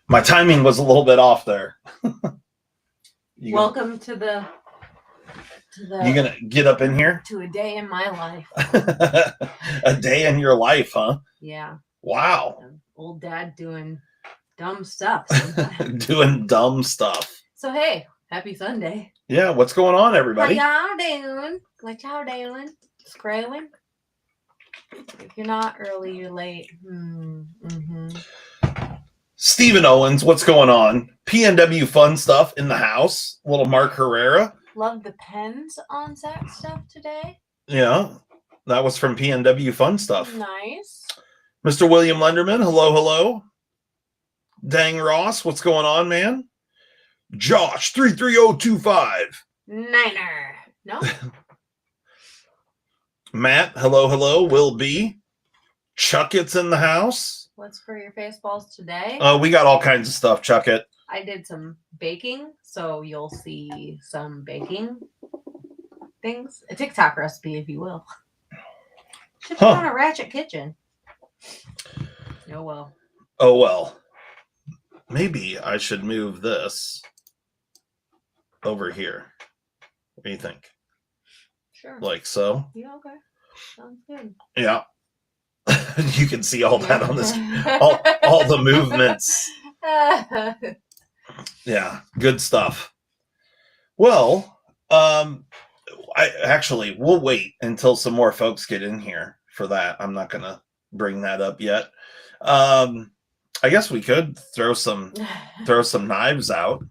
My timing was a little bit off there. Welcome to the. You gonna get up in here? To a day in my life. A day in your life, huh? Yeah. Wow. Old dad doing dumb stuff. Doing dumb stuff. So hey, happy Sunday. Yeah, what's going on, everybody? How y'all doing? What y'all doing? Scrolling? If you're not early, you're late. Stephen Owens, what's going on? PNW fun stuff in the house. Little Mark Herrera. Love the pens on Zach stuff today. Yeah, that was from PNW fun stuff. Nice. Mr. William Lenderman, hello. Dang Ross, what's going on, man? Josh 33025. Niner. No. Matt, hello. Will B. Chuck It's in the house. What's for your face balls today? We got all kinds of stuff, Chuck It. I did some baking, so you'll see some baking things. A TikTok recipe, if you will. Should put on a Ratchet Kitchen. Oh well. Maybe I should move this over here. What do you think? Sure. Like so? Yeah, okay. Sounds good. Yeah. You can see all that on this, all the movements. Yeah, good stuff. Well, we'll wait until some more folks get in here for that. I'm not gonna bring that up yet. I guess we could throw some knives out.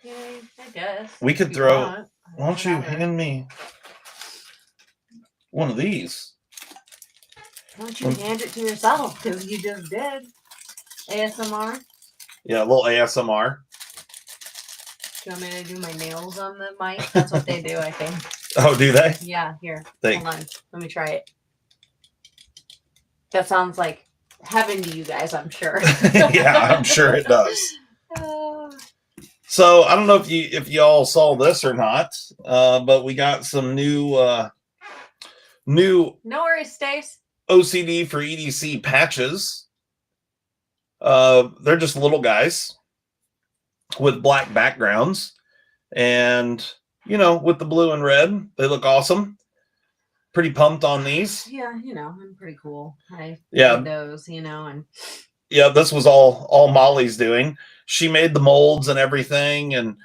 Yeah, I guess. We could throw. Why don't you hand me one of these? Why don't you hand it to yourself? Because you just did. ASMR. Yeah, a little ASMR. Do you want me to do my nails on the mic? That's what they do, I think. Oh, do they? Yeah, here. Hold on. Let me try it. That sounds like heaven to you guys, I'm sure. Yeah, I'm sure it does. So I don't know if you all saw this or not, but we got some new No worries, Stace. OCD for EDC patches. They're just little guys with black backgrounds, and with the blue and red, they look awesome. Pretty pumped on these. Yeah, I'm pretty cool. I did those, and yeah, this was all Molly's doing. She made the molds and everything, and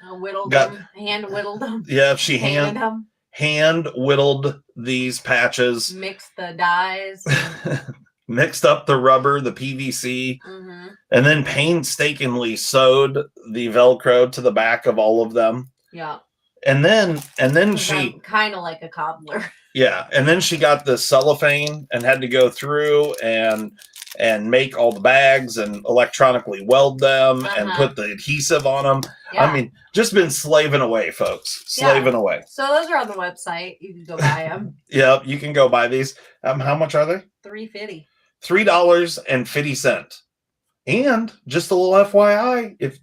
hand whittled them. Yeah, she hand whittled these patches. Mixed the dyes. Mixed up the rubber, the PVC, and then painstakingly sewed the Velcro to the back of all of them. Yeah. And then she kind of like a cobbler. Yeah, and then she got the cellophane and had to go through and make all the bags and electronically weld them and put the adhesive on them. Yeah. I mean, just been slaving away, folks. Slaving away. So those are on the website. You can go buy them. Yeah, you can go buy these. How much are they? $3.50. $3.50. And just a little FYI,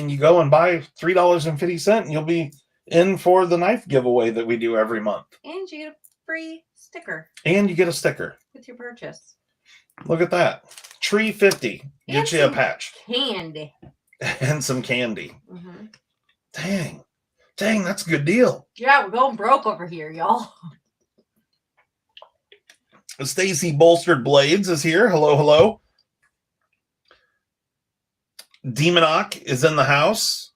you go and buy $3.50 and you'll be in for the knife giveaway that we do every month. And you get a free sticker. And you get a sticker with your purchase. Look at that. $3.50. Get you a patch. Candy. And some candy. Dang, that's a good deal. Yeah, we're going broke over here, y'all. Stacy Bolstered Blades is here. Hello. Demonoc is in the house.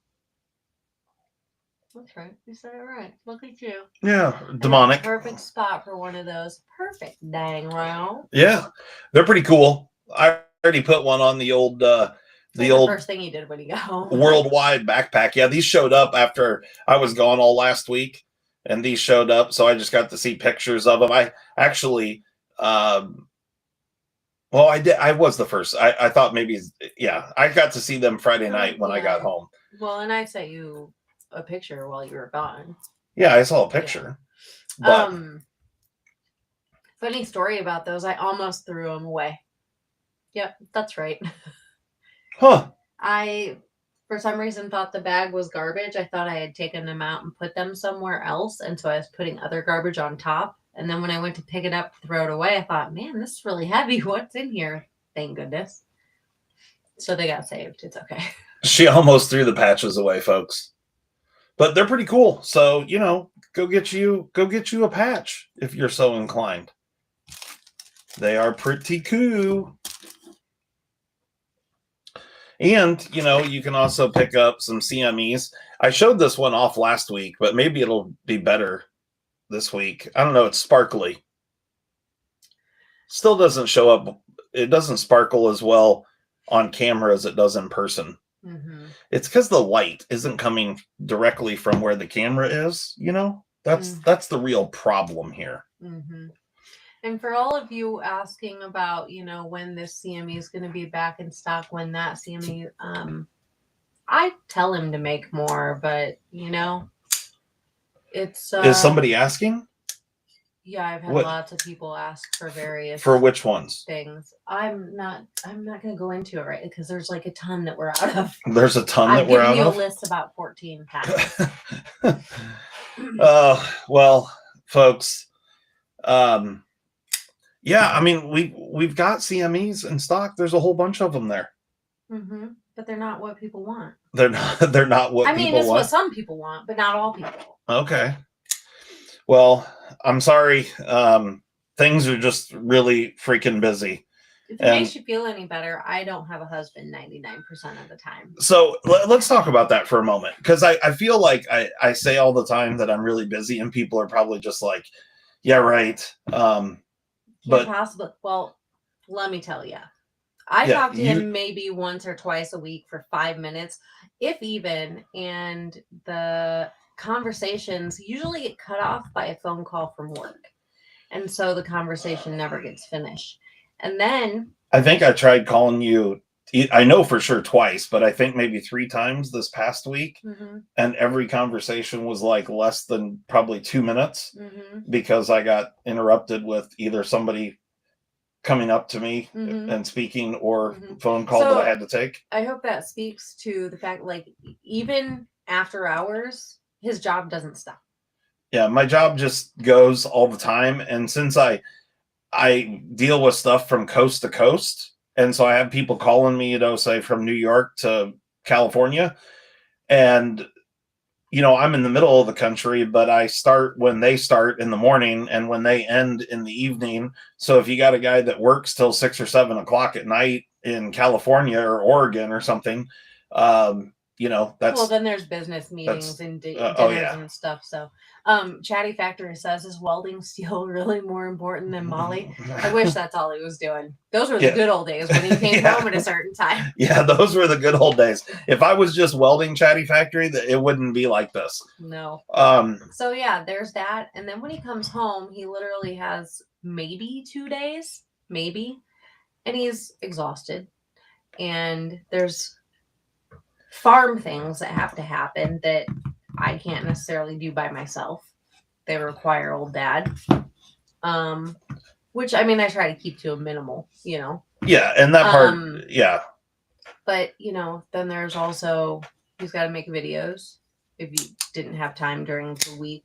That's right. You said it right. Look at you. Yeah, demonic. Perfect spot for one of those. Perfect dang round. Yeah, they're pretty cool. I already put one on the old first thing you did when you got home. Worldwide backpack. Yeah, these showed up after I was gone all last week, and these showed up, so I just got to see pictures of them. I actually, I did. I was the first. I thought maybe, yeah, I got to see them Friday night when I got home. Well, and I sent you a picture while you were gone. Yeah, I saw a picture. Yeah. But... funny story about those. I almost threw them away. Yep, that's right. Huh. I, for some reason, thought the bag was garbage. I thought I had taken them out and put them somewhere else. And so I was putting other garbage on top. And then when I went to pick it up, throw it away, I thought, man, this is really heavy. What's in here? Thank goodness. So they got saved. It's okay. She almost threw the patches away, folks. But they're pretty cool. So, go get you a patch if you're so inclined. They are pretty cool. And, you can also pick up some CMEs. I showed this one off last week, but maybe it'll be better this week. I don't know. It's sparkly. Still doesn't show up. It doesn't sparkle as well on camera as it does in person. Mm-hmm. It's because the light isn't coming directly from where the camera is. That's the real problem here. Mm-hmm. And for all of you asking about, when this CME is going to be back in stock, when that CME, I tell him to make more, but it's. Is somebody asking? Yeah, I've had lots of people ask for various. For which ones? Things. I'm not going to go into it right because there's like a ton that we're out of. There's a ton that we're out of. I've given you a list about 14 patches. Well, folks. Yeah, I mean we've got CMEs in stock. There's a whole bunch of them there. Mm-hmm. But they're not what people want. They're not what people want. I mean, it's what some people want, but not all people. Okay. Well, I'm sorry. Things are just really freaking busy. If it makes you feel any better, I don't have a husband 99% of the time. So let's talk about that for a moment. Because I feel like I say all the time that I'm really busy and people are probably just like, yeah, right. But possibly. Well, let me tell you. I talk to him maybe once or twice a week for 5 minutes, if even. And the conversations usually get cut off by a phone call from work. And so the conversation never gets finished. And then I think I tried calling you, I know for sure twice, but I think maybe 3 times this past week. Mm-hmm. And every conversation was like less than probably 2 minutes because I got interrupted with either somebody coming up to me and speaking or phone call that I had to take. I hope that speaks to the fact, like, even after hours, his job doesn't stop. Yeah, my job just goes all the time. And since I deal with stuff from coast to coast, and so I have people calling me, say from New York to California, and I'm in the middle of the country, but I start when they start in the morning and when they end in the evening. So if you got a guy that works till 6 or 7 o'clock at night in California or Oregon or something, that's well. Then there's business meetings and dinners and stuff. So, Chatty Factory says, "Is welding steel really more important than Molly?" I wish that's all he was doing. Those were the good old days when he came home at a certain time. Yeah, those were the good old days. If I was just welding Chatty Factory, it wouldn't be like this. No. So yeah, there's that. And then when he comes home, he literally has maybe 2 days, maybe, and he's exhausted. And there's farm things that have to happen that I can't necessarily do by myself. They require old dad. Which, I mean, I try to keep to a minimal, Yeah, and that part, yeah. But, then there's also, he's got to make videos if you didn't have time during the week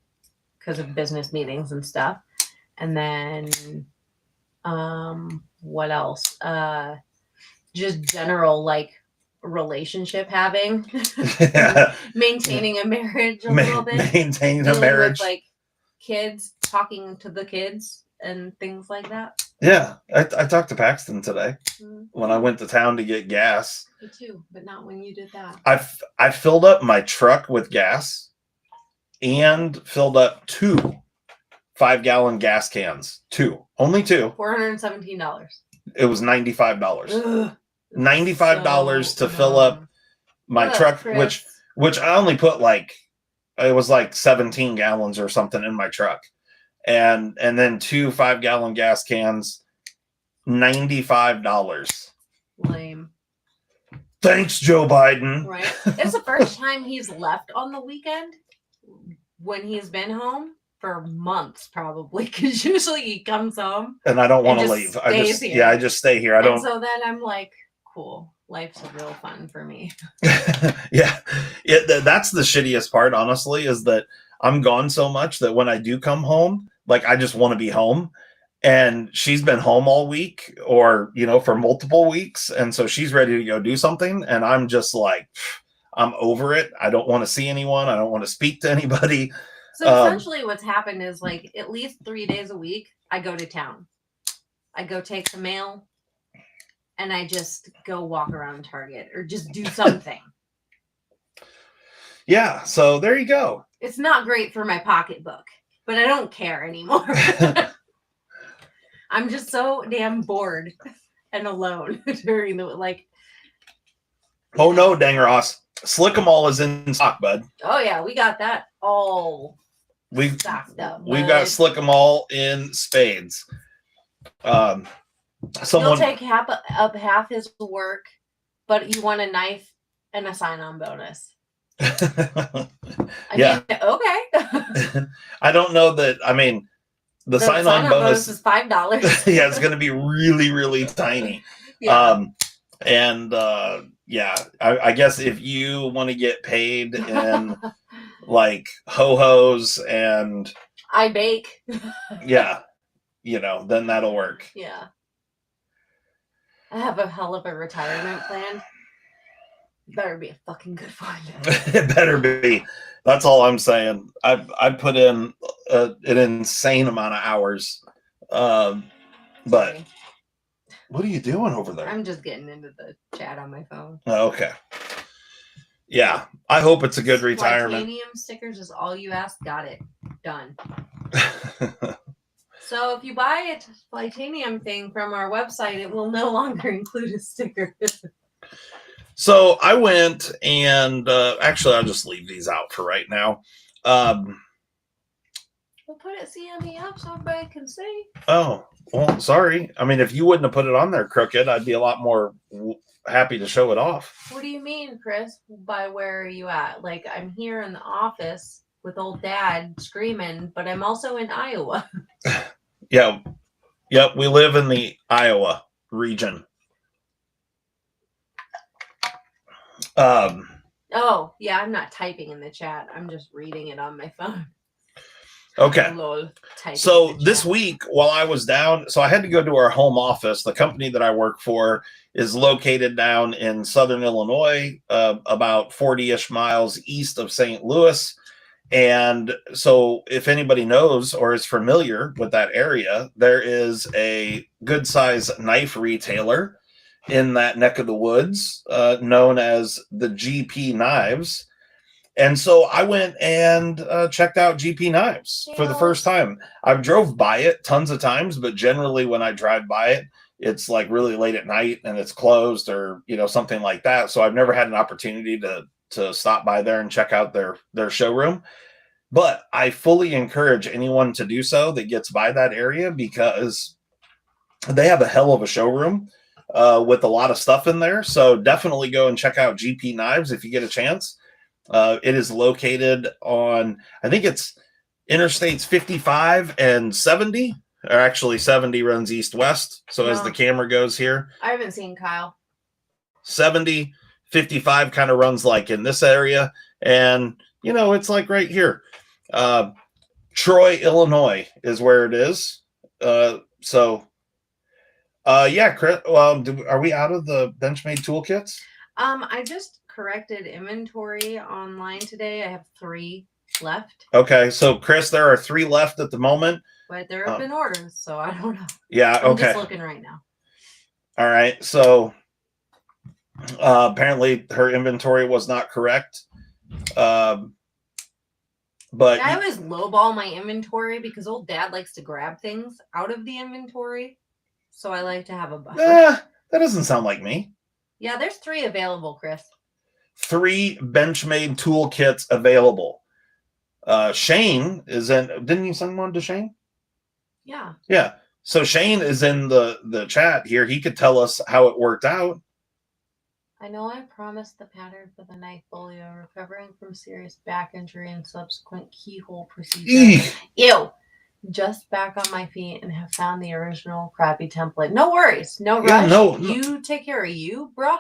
because of business meetings and stuff. And then, what else? Just general, like, relationship having. Maintaining a marriage a little bit. Maintaining a marriage. With, like, kids, talking to the kids and things like that. Yeah, I talked to Paxton today when I went to town to get gas. Me too, but not when you did that. I filled up my truck with gas and filled up 2 5-gallon gas cans. Only 2. $417. It was $95. $95 to fill up my truck, Chris. which I only put it was like 17 gallons or something in my truck. And then 2 5-gallon gas cans, $95. Lame. Thanks, Joe Biden. Right. It's the first time he's left on the weekend when he's been home for months, probably, because usually he comes home and I don't want to leave. I just stay here. I don't. And so then I'm like, cool. Life's real fun for me. Yeah. That's the shittiest part, honestly, is that I'm gone so much that when I do come home, like I just want to be home. and she's been home all week, or for multiple weeks, and so she's ready to go do something, and I'm just like, I'm over it. I don't want to see anyone. I don't want to speak to anybody. So essentially what's happened is, like, at least 3 days a week I go to town. I go take the mail, and I just go walk around Target or just do something. Yeah, so there you go. It's not great for my pocketbook, but I don't care anymore. I'm just so damn bored and alone during the, like. Oh no, dang Ross. Slick-em-all is in stock, bud. Oh yeah, we got that all stocked up. We've got Slick-em-all in spades. You'll take half his work, but you want a knife and a sign-on bonus. I mean, okay. I don't know that. I mean, the sign-on bonus is $5. Yeah, it's going to be really, really tiny. Yeah. I guess if you want to get paid in like ho-hos and I bake. Yeah, then that'll work. Yeah. I have a hell of a retirement plan. Better be a fucking good one. It better be. That's all I'm saying. I put in an insane amount of hours. But Sorry. What are you doing over there? I'm just getting into the chat on my phone. Okay. Yeah, I hope it's a good retirement. Titanium stickers is all you asked. Got it. Done. So if you buy a titanium thing from our website, it will no longer include a sticker. So I went and actually I'll just leave these out for right now. We'll put it CME up so everybody can see. Oh, well, sorry. I mean, if you wouldn't have put it on there crooked, I'd be a lot more happy to show it off. What do you mean, Chris? By where are you at? Like, I'm here in the office with old dad screaming, but I'm also in Iowa. Yeah. Yep. We live in the Iowa region. Oh, yeah. I'm not typing in the chat. I'm just reading it on my phone. Okay. So this week while I was down, so I had to go to our home office. The company that I work for is located down in Southern Illinois, about 40-ish miles east of St. Louis. And so if anybody knows or is familiar with that area, there is a good size knife retailer in that neck of the woods, known as the GP Knives. And so I went and checked out GP Knives for the first time. I've drove by it tons of times, but generally when I drive by it, it's like really late at night and it's closed or, something like that. So I've never had an opportunity to stop by there and check out their showroom. But I fully encourage anyone to do so that gets by that area, because they have a hell of a showroom with a lot of stuff in there. So definitely go and check out GP Knives if you get a chance. It is located on, I think it's Interstates 55 and 70, or actually 70 runs east-west. So as the camera goes here. I haven't seen Kyle. 70, 55 kind of runs like in this area. And, it's like right here. Troy, Illinois is where it is. Yeah, Chris, are we out of the Benchmade toolkits? I just corrected inventory online today. I have 3 left. Okay, so Chris, there are 3 left at the moment. But there have been orders, so I don't know. Yeah, okay. I'm just looking right now. All right, so apparently her inventory was not correct. But I always lowball my inventory because old dad likes to grab things out of the inventory. So I like to have a buffer. That doesn't sound like me. Yeah, there's 3 available, Chris. 3 Benchmade toolkits available. Shane is in. Didn't you send one to Shane? Yeah. Yeah. So Shane is in the chat here. He could tell us how it worked out. I know I promised the pattern for the knife folio, recovering from serious back injury and subsequent keyhole procedure. Ew. Just back on my feet and have found the original crappy template. No worries. No rush. No. You take care of you, bro.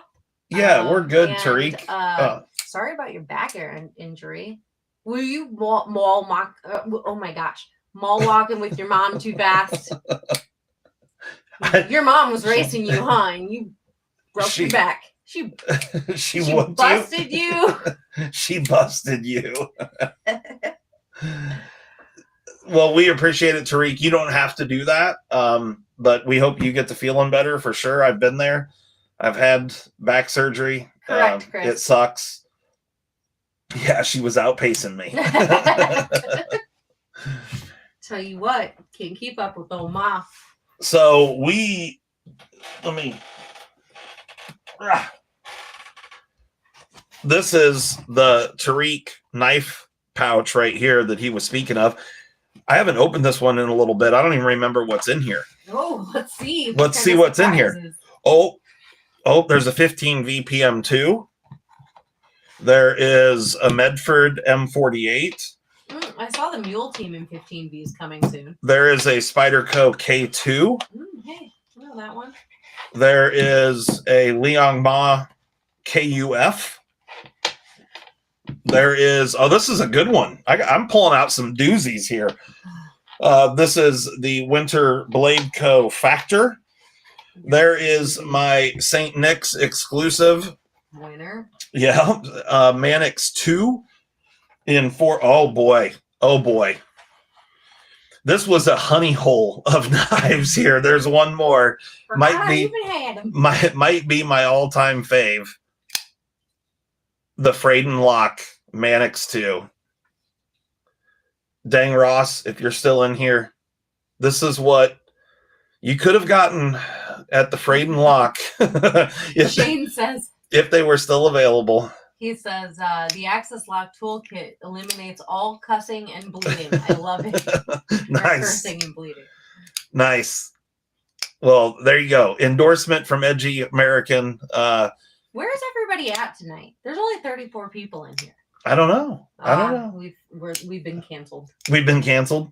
Yeah, we're good, Tariq. Sorry about your back injury. Were you mall walking with your mom too fast? Your mom was racing you, huh? And you broke your back. She busted you. She busted you. Well, we appreciate it, Tariq. You don't have to do that, but we hope you get to feeling better for sure. I've been there. I've had back surgery. Correct, Chris. It sucks. Yeah, she was outpacing me. Tell you what, can't keep up with old Ma. So this is the Tariq knife pouch right here that he was speaking of. I haven't opened this one in a little bit. I don't even remember what's in here. Oh, let's see. Let's see what's in here. Oh, there's a 15 VPM 2. There is a Medford M48. I saw the Mule Team in 15Vs coming soon. There is a Spyderco K2. Hey, I know that one. There is a Liangma KUF. There is, this is a good one. I'm pulling out some doozies here. This is the Winter Blade Co. Factor. There is my St. Nick's exclusive. Winner. Yeah. Mannix 2 in 4. Oh, boy. This was a honey hole of knives here. There's one more. Might be my all-time fave. The Freyden Lock Mannix 2. Dang, Ross, if you're still in here, this is what you could have gotten at the Freyden Lock. Shane says, if they were still available. He says, the Access Lock Toolkit eliminates all cussing and bleeding. I love it. Nice. Cursing and bleeding. Nice. Well, there you go. Endorsement from Edgy American. Where's everybody at tonight? There's only 34 people in here. I don't know. We've been canceled. We've been canceled.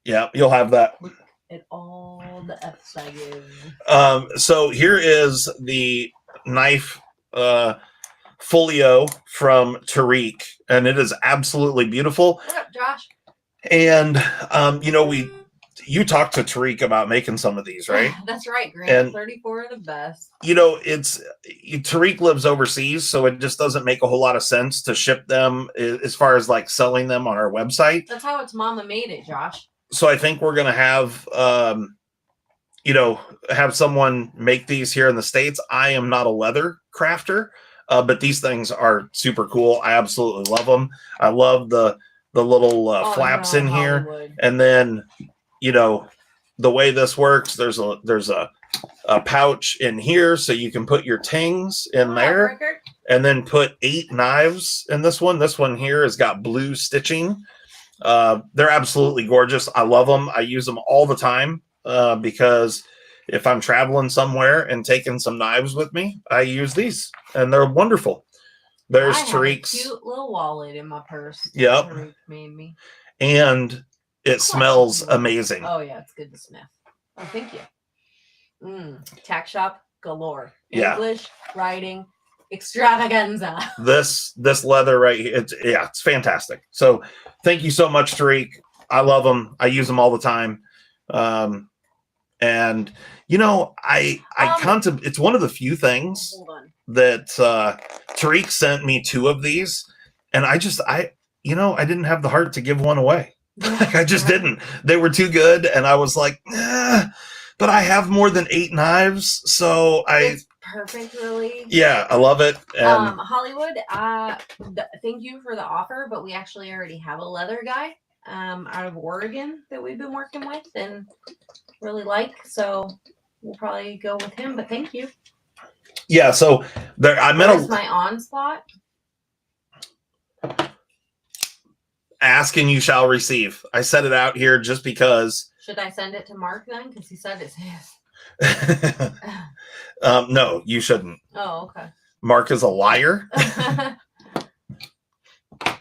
Yeah, you'll have that. Look at all the F's I give. So here is the knife folio from Tariq, and it is absolutely beautiful. What up, Josh? And you talked to Tariq about making some of these, right? That's right, Grant. And 34 are the best. Tariq lives overseas, so it just doesn't make a whole lot of sense to ship them as far as like selling them on our website. That's how its mama made it, Josh. So I think we're gonna have have someone make these here in the States. I am not a leather crafter, but these things are super cool. I absolutely love them. I love the little flaps in here, and then the way this works, there's a pouch in here, so you can put your tings in there, and then put 8 knives in this one. This one here has got blue stitching. They're absolutely gorgeous. I love them. I use them all the time because if I'm traveling somewhere and taking some knives with me, I use these, and they're wonderful. There's Tariq's cute little wallet in my purse. Yep. Tariq made me. And it smells amazing. Oh yeah, it's good to sniff. Oh, thank you. Tack shop galore. Yeah. English writing extravaganza. This leather right here, it's fantastic. So thank you so much, Tariq. I love them. I use them all the time. And it's one of the few things that Tariq sent me 2 of these, and I didn't have the heart to give one away. I just didn't. They were too good, and I was like, but I have more than 8 knives, so it's perfect, really. Yeah, I love it. And Hollywood, thank you for the offer, but we actually already have a leather guy out of Oregon that we've been working with and really like, so we'll probably go with him, but thank you. Yeah, so there I met my onslaught. Ask and you shall receive. I set it out here just because. Should I send it to Mark then? Because he said it's his. No, you shouldn't. Oh, okay. Mark is a liar.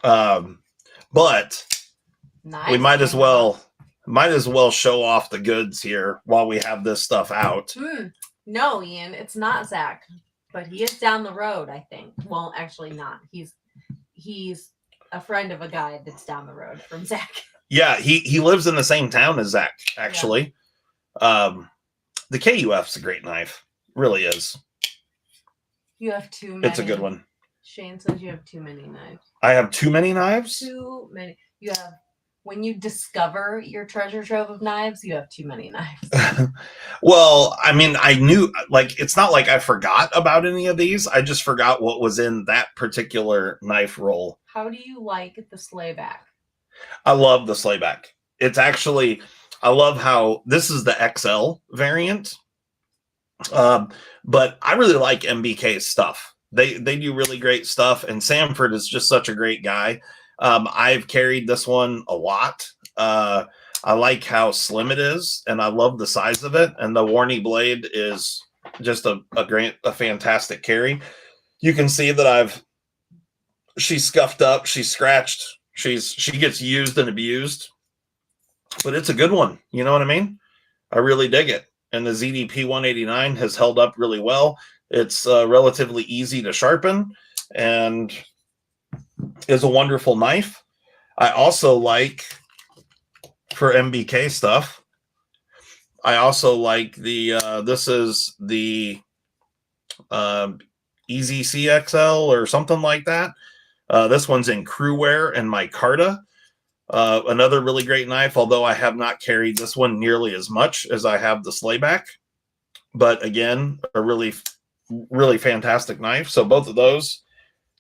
But nice. We might as well show off the goods here while we have this stuff out. No, Ian, it's not Zach, but he is down the road, I think. Well, actually not. He's a friend of a guy that's down the road from Zach. Yeah, he lives in the same town as Zach, actually. Yeah. The KUF's a great knife. Really is. You have too many. It's a good one. Shane says you have too many knives. I have too many knives? Too many. You have, when you discover your treasure trove of knives, you have too many knives. Well, I mean, I knew, like, it's not like I forgot about any of these. I just forgot what was in that particular knife roll. How do you like the slayback? I love the slayback. It's actually, I love how this is the XL variant. But I really like MBK's stuff. They do really great stuff, and Samford is just such a great guy. I've carried this one a lot. I like how slim it is, and I love the size of it. And the Warney blade is just a fantastic carry. You can see that she's scuffed up, she's scratched, she gets used and abused, but it's a good one. You know what I mean? I really dig it. And the ZDP 189 has held up really well. It's relatively easy to sharpen and is a wonderful knife. I also like, for MBK stuff, I also like the, this is the Easy CXL or something like that. This one's in Crewwear and micarta. Another really great knife, although I have not carried this one nearly as much as I have the slayback. But again, a really, really fantastic knife. So both of those,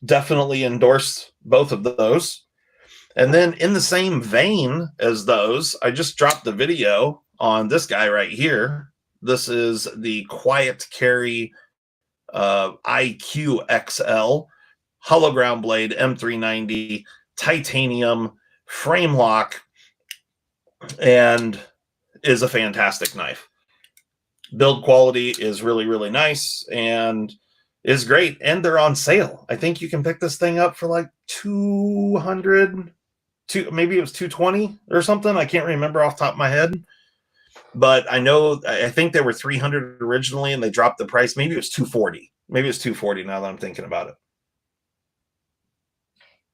definitely endorsed both of those. And then in the same vein as those, I just dropped the video on this guy right here. This is the Quiet Carry IQ XL hollow ground blade M390 titanium frame lock, and is a fantastic knife. Build quality is really, really nice and is great. And they're on sale. I think you can pick this thing up for like 200, maybe it was 220 or something. I can't remember off the top of my head. But I think they were 300 originally and they dropped the price. Maybe it was 240. Maybe it's 240 now that I'm thinking about it.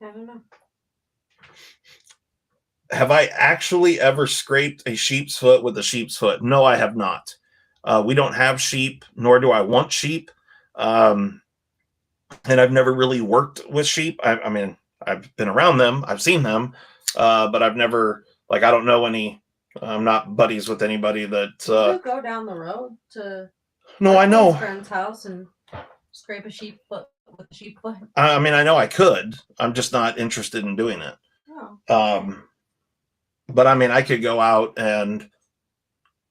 I don't know. Have I actually ever scraped a sheep's foot with a sheep's foot? No, I have not. We don't have sheep, nor do I want sheep. And I've never really worked with sheep. I mean, I've been around them. I've seen them. But I've never, like, I don't know any, I'm not buddies with anybody that... you could go down the road to... No, I know. Friend's house and scrape a sheep foot with a sheep foot. I mean, I know I could. I'm just not interested in doing it. Oh. But I mean, I could go out and,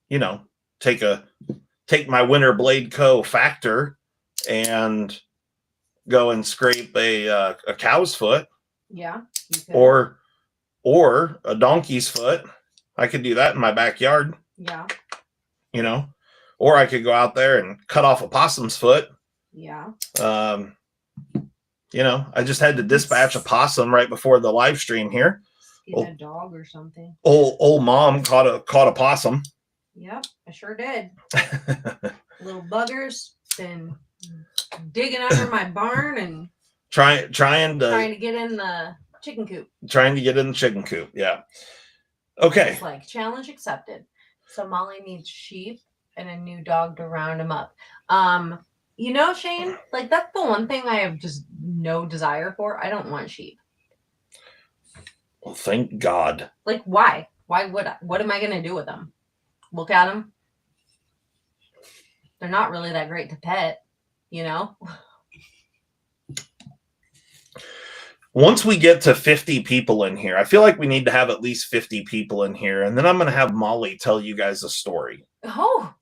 you know, take my Winter Blade Co. Factor and go and scrape a cow's foot. Yeah. Or a donkey's foot. I could do that in my backyard. Yeah. You know, or I could go out there and cut off a possum's foot. Yeah. You know, I just had to dispatch a possum right before the live stream here. Get a dog or something. Old mom caught a possum. Yep, I sure did. Little buggers been digging under my barn and trying to get in the chicken coop. Trying to get in the chicken coop, yeah. Okay. It's like challenge accepted. So Molly needs sheep and a new dog to round him up. You know, Shane, like that's the one thing I have just no desire for. I don't want sheep. Well, thank God. Like, why? Why would I? What am I going to do with them? Look at them. They're not really that great to pet, you know? Once we get to 50 people in here, I feel like we need to have at least 50 people in here. And then I'm going to have Molly tell you guys a story. Oh,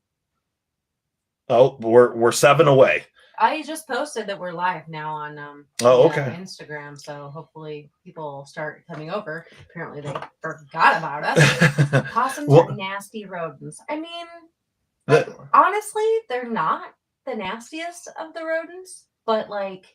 we're 7 away. I just posted that we're live now on Instagram, so hopefully people start coming over. Apparently they forgot about us. Possums are nasty rodents. I mean, honestly, they're not the nastiest of the rodents, but like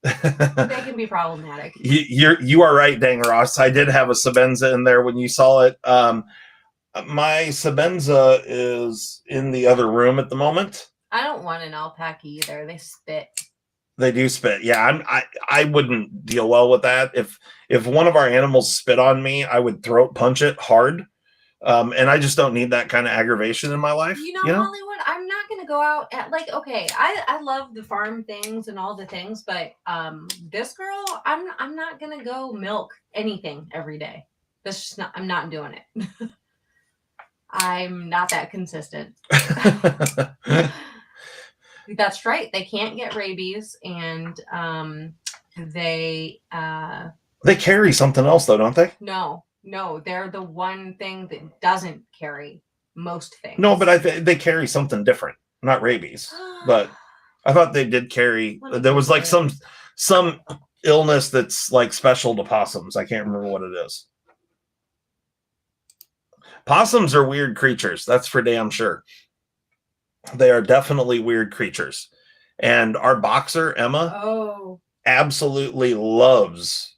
they can be problematic. You are right, dang Ross. I did have a Sabenza in there when you saw it. My Sabenza is in the other room at the moment. I don't want an alpaca either. They spit. They do spit. Yeah, I wouldn't deal well with that. If one of our animals spit on me, I would throat punch it hard. And I just don't need that kind of aggravation in my life. You know, Hollywood, I'm not going to go out at like, okay, I love the farm things and all the things, but this girl, I'm not going to go milk anything every day. That's just not, I'm not doing it. I'm not that consistent. That's right. They can't get rabies, and they carry something else though, don't they? No, they're the one thing that doesn't carry most things. No, but they carry something different, not rabies. But I thought they did carry. There was like some illness that's like special to possums. I can't remember what it is. Possums are weird creatures. That's for damn sure. They are definitely weird creatures. And our boxer, Emma, absolutely loves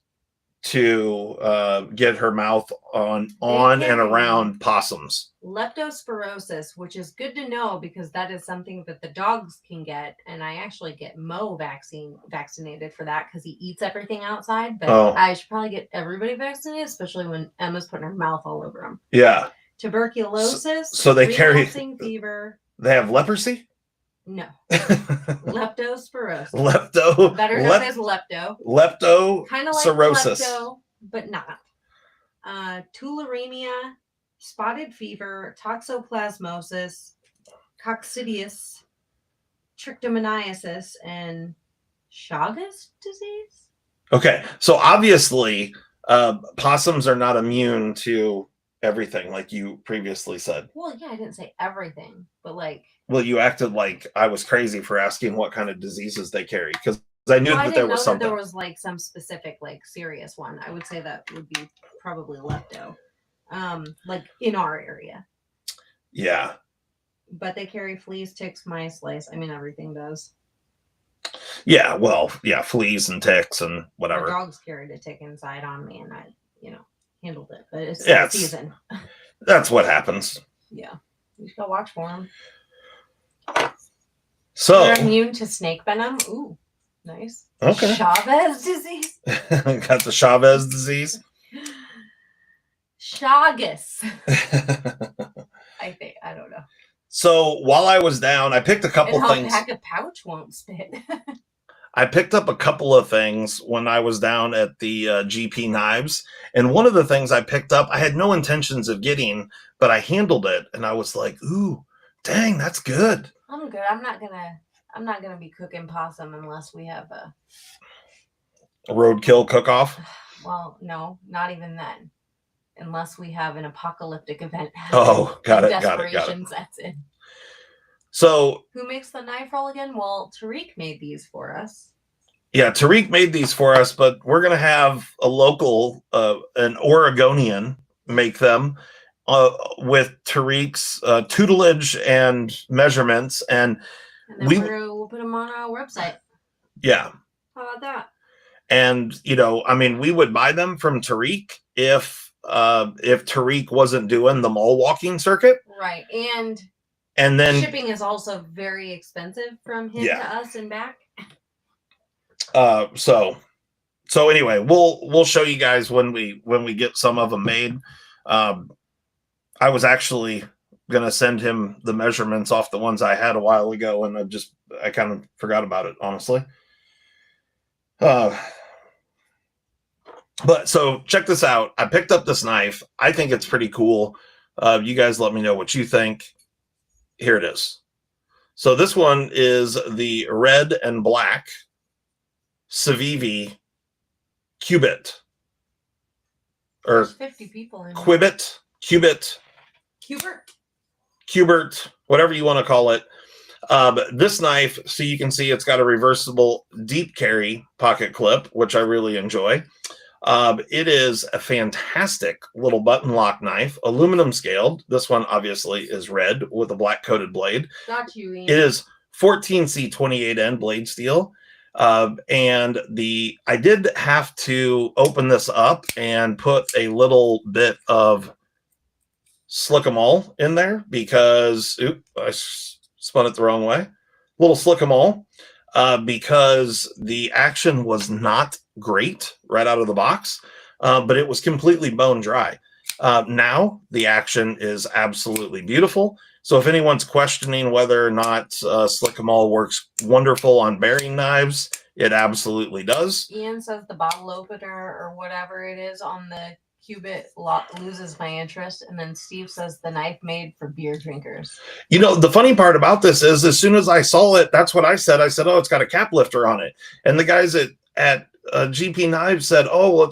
to get her mouth on and around possums. Leptospirosis, which is good to know because that is something that the dogs can get. And I actually get Mo vaccinated for that because he eats everything outside. But I should probably get everybody vaccinated, especially when Emma's putting her mouth all over them. Yeah. Tuberculosis. So they carry fever. They have leprosy? No. Leptospirosis. Better known as lepto. Kind of like cirrhosis. Lepto, but not. Tularemia, spotted fever, toxoplasmosis, coccidius, trichomoniasis, and Chagas disease. Okay, so obviously possums are not immune to everything, like you previously said. Well, yeah, I didn't say everything, but like. Well, you acted like I was crazy for asking what kind of diseases they carry because I knew that there was something. There was like some specific, like serious one. I would say that would be probably lepto, like in our area. Yeah. But they carry fleas, ticks, mice, lice. I mean, everything does. Yeah, well, yeah, fleas and ticks and whatever. My dogs carried a tick inside on me, and I, handled it. But it's season. That's what happens. Yeah, you just gotta watch for them. So they're immune to snake venom. Ooh, nice. Okay. Chavez disease. Got the Chavez disease. Chagas. I think, I don't know. So while I was down, I picked a couple things. Pack a pouch won't spit. I picked up a couple of things when I was down at the GP Knives. And one of the things I picked up, I had no intentions of getting, but I handled it. And I was like, ooh, dang, that's good. I'm good. I'm not gonna be cooking possum unless we have a roadkill cook-off. Well, no, not even then. Unless we have an apocalyptic event. Oh, got it. Sets in. So who makes the knife roll again? Well, Tariq made these for us. Yeah, Tariq made these for us, but we're gonna have a local, an Oregonian, make them. With Tariq's tutelage and measurements, and then we'll put them on our website. Yeah. How about that? And I mean, we would buy them from Tariq if Tariq wasn't doing the mall walking circuit. Right, and then shipping is also very expensive from him to us and back. So anyway, we'll show you guys when we get some of them made. I was actually going to send him the measurements off the ones I had a while ago, and I kind of forgot about it, honestly. But so check this out. I picked up this knife. I think it's pretty cool. You guys let me know what you think. Here it is. So this one is the red and black Civivi Cubit. Or 50 people in Cubert, whatever you want to call it. This knife, so you can see it's got a reversible deep carry pocket clip, which I really enjoy. It is a fantastic little button lock knife, aluminum scaled. This one obviously is red with a black coated blade. Got you, Ian. It is 14C28N blade steel. And I did have to open this up and put a little bit of slick-em-all in there because I spun it the wrong way. Little slick-em-all because the action was not great right out of the box, but it was completely bone dry. Now the action is absolutely beautiful. So if anyone's questioning whether or not Slick-O-Mall works wonderful on bearing knives, it absolutely does. Ian says the bottle opener or whatever it is on the cubit loses my interest. And then Steve says the knife made for beer drinkers. You know, the funny part about this is as soon as I saw it, that's what I said. I said, oh, it's got a cap lifter on it. And the guys at GP Knives said, oh,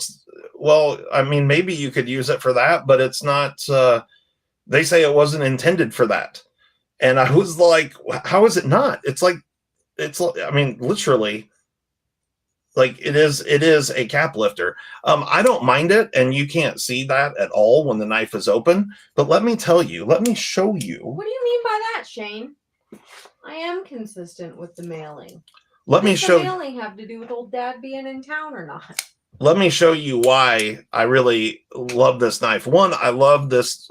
well, I mean, maybe you could use it for that, but it's not, they say it wasn't intended for that. And I was like, how is it not? I mean, literally, like it is a cap lifter. I don't mind it, and you can't see that at all when the knife is open. But let me tell you, let me show you. What do you mean by that, Shane? I am consistent with the mailing. Let me show. Does the mailing have to do with old Dad being in town or not? Let me show you why I really love this knife. One, I love this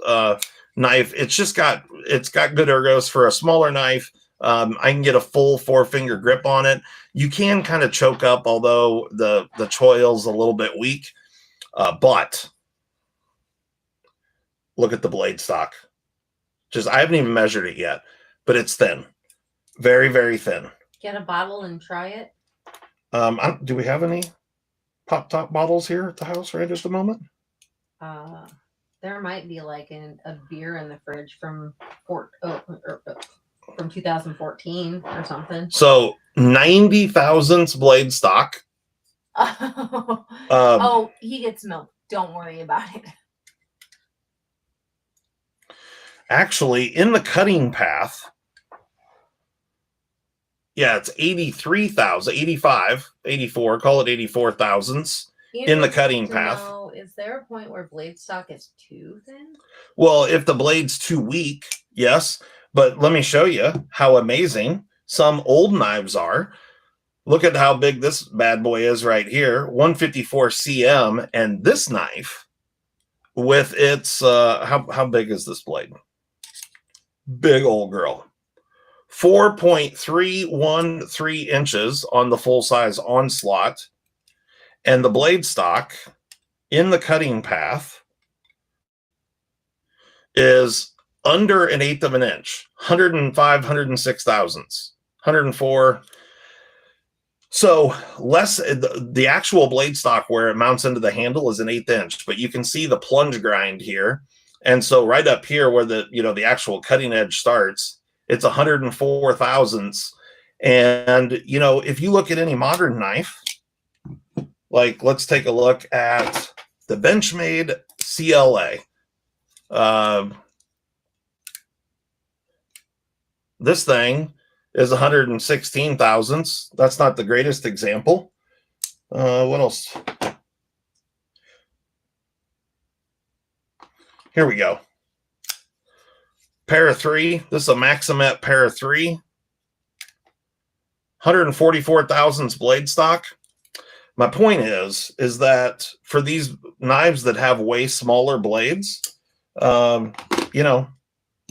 knife. It's got good ergos for a smaller knife. I can get a full 4-finger grip on it. You can kind of choke up, although the choil's a little bit weak. But look at the blade stock. I haven't even measured it yet, but it's thin. Very, very thin. Get a bottle and try it. Do we have any pop top bottles here at the house right at the moment? There might be like a beer in the fridge from 2014 or something. So 90 thousandths blade stock. Oh, he gets milk. Don't worry about it. Actually, in the cutting path, yeah, it's 83,000, 85, 84, call it 84 thousandths in the cutting path. Is there a point where blade stock is too thin? Well, if the blade's too weak, yes. But let me show you how amazing some old knives are. Look at how big this bad boy is right here, 154 cm. And this knife with its, how big is this blade? Big old girl. 4.313 inches on the full-size onslaught. And the blade stock in the cutting path is under 1/8 of an inch, 105, 106 thousandths, 104. So less, the actual blade stock where it mounts into the handle is 1/8 inch, but you can see the plunge grind here. And so right up here where the actual cutting edge starts, it's 104 thousandths. And, if you look at any modern knife, like let's take a look at the Benchmade CLA. This thing is 116 thousandths. That's not the greatest example. What else? Here we go. Para 3. This is a Maximet Para 3. 144 thousandths blade stock. My point is that for these knives that have way smaller blades, 1/8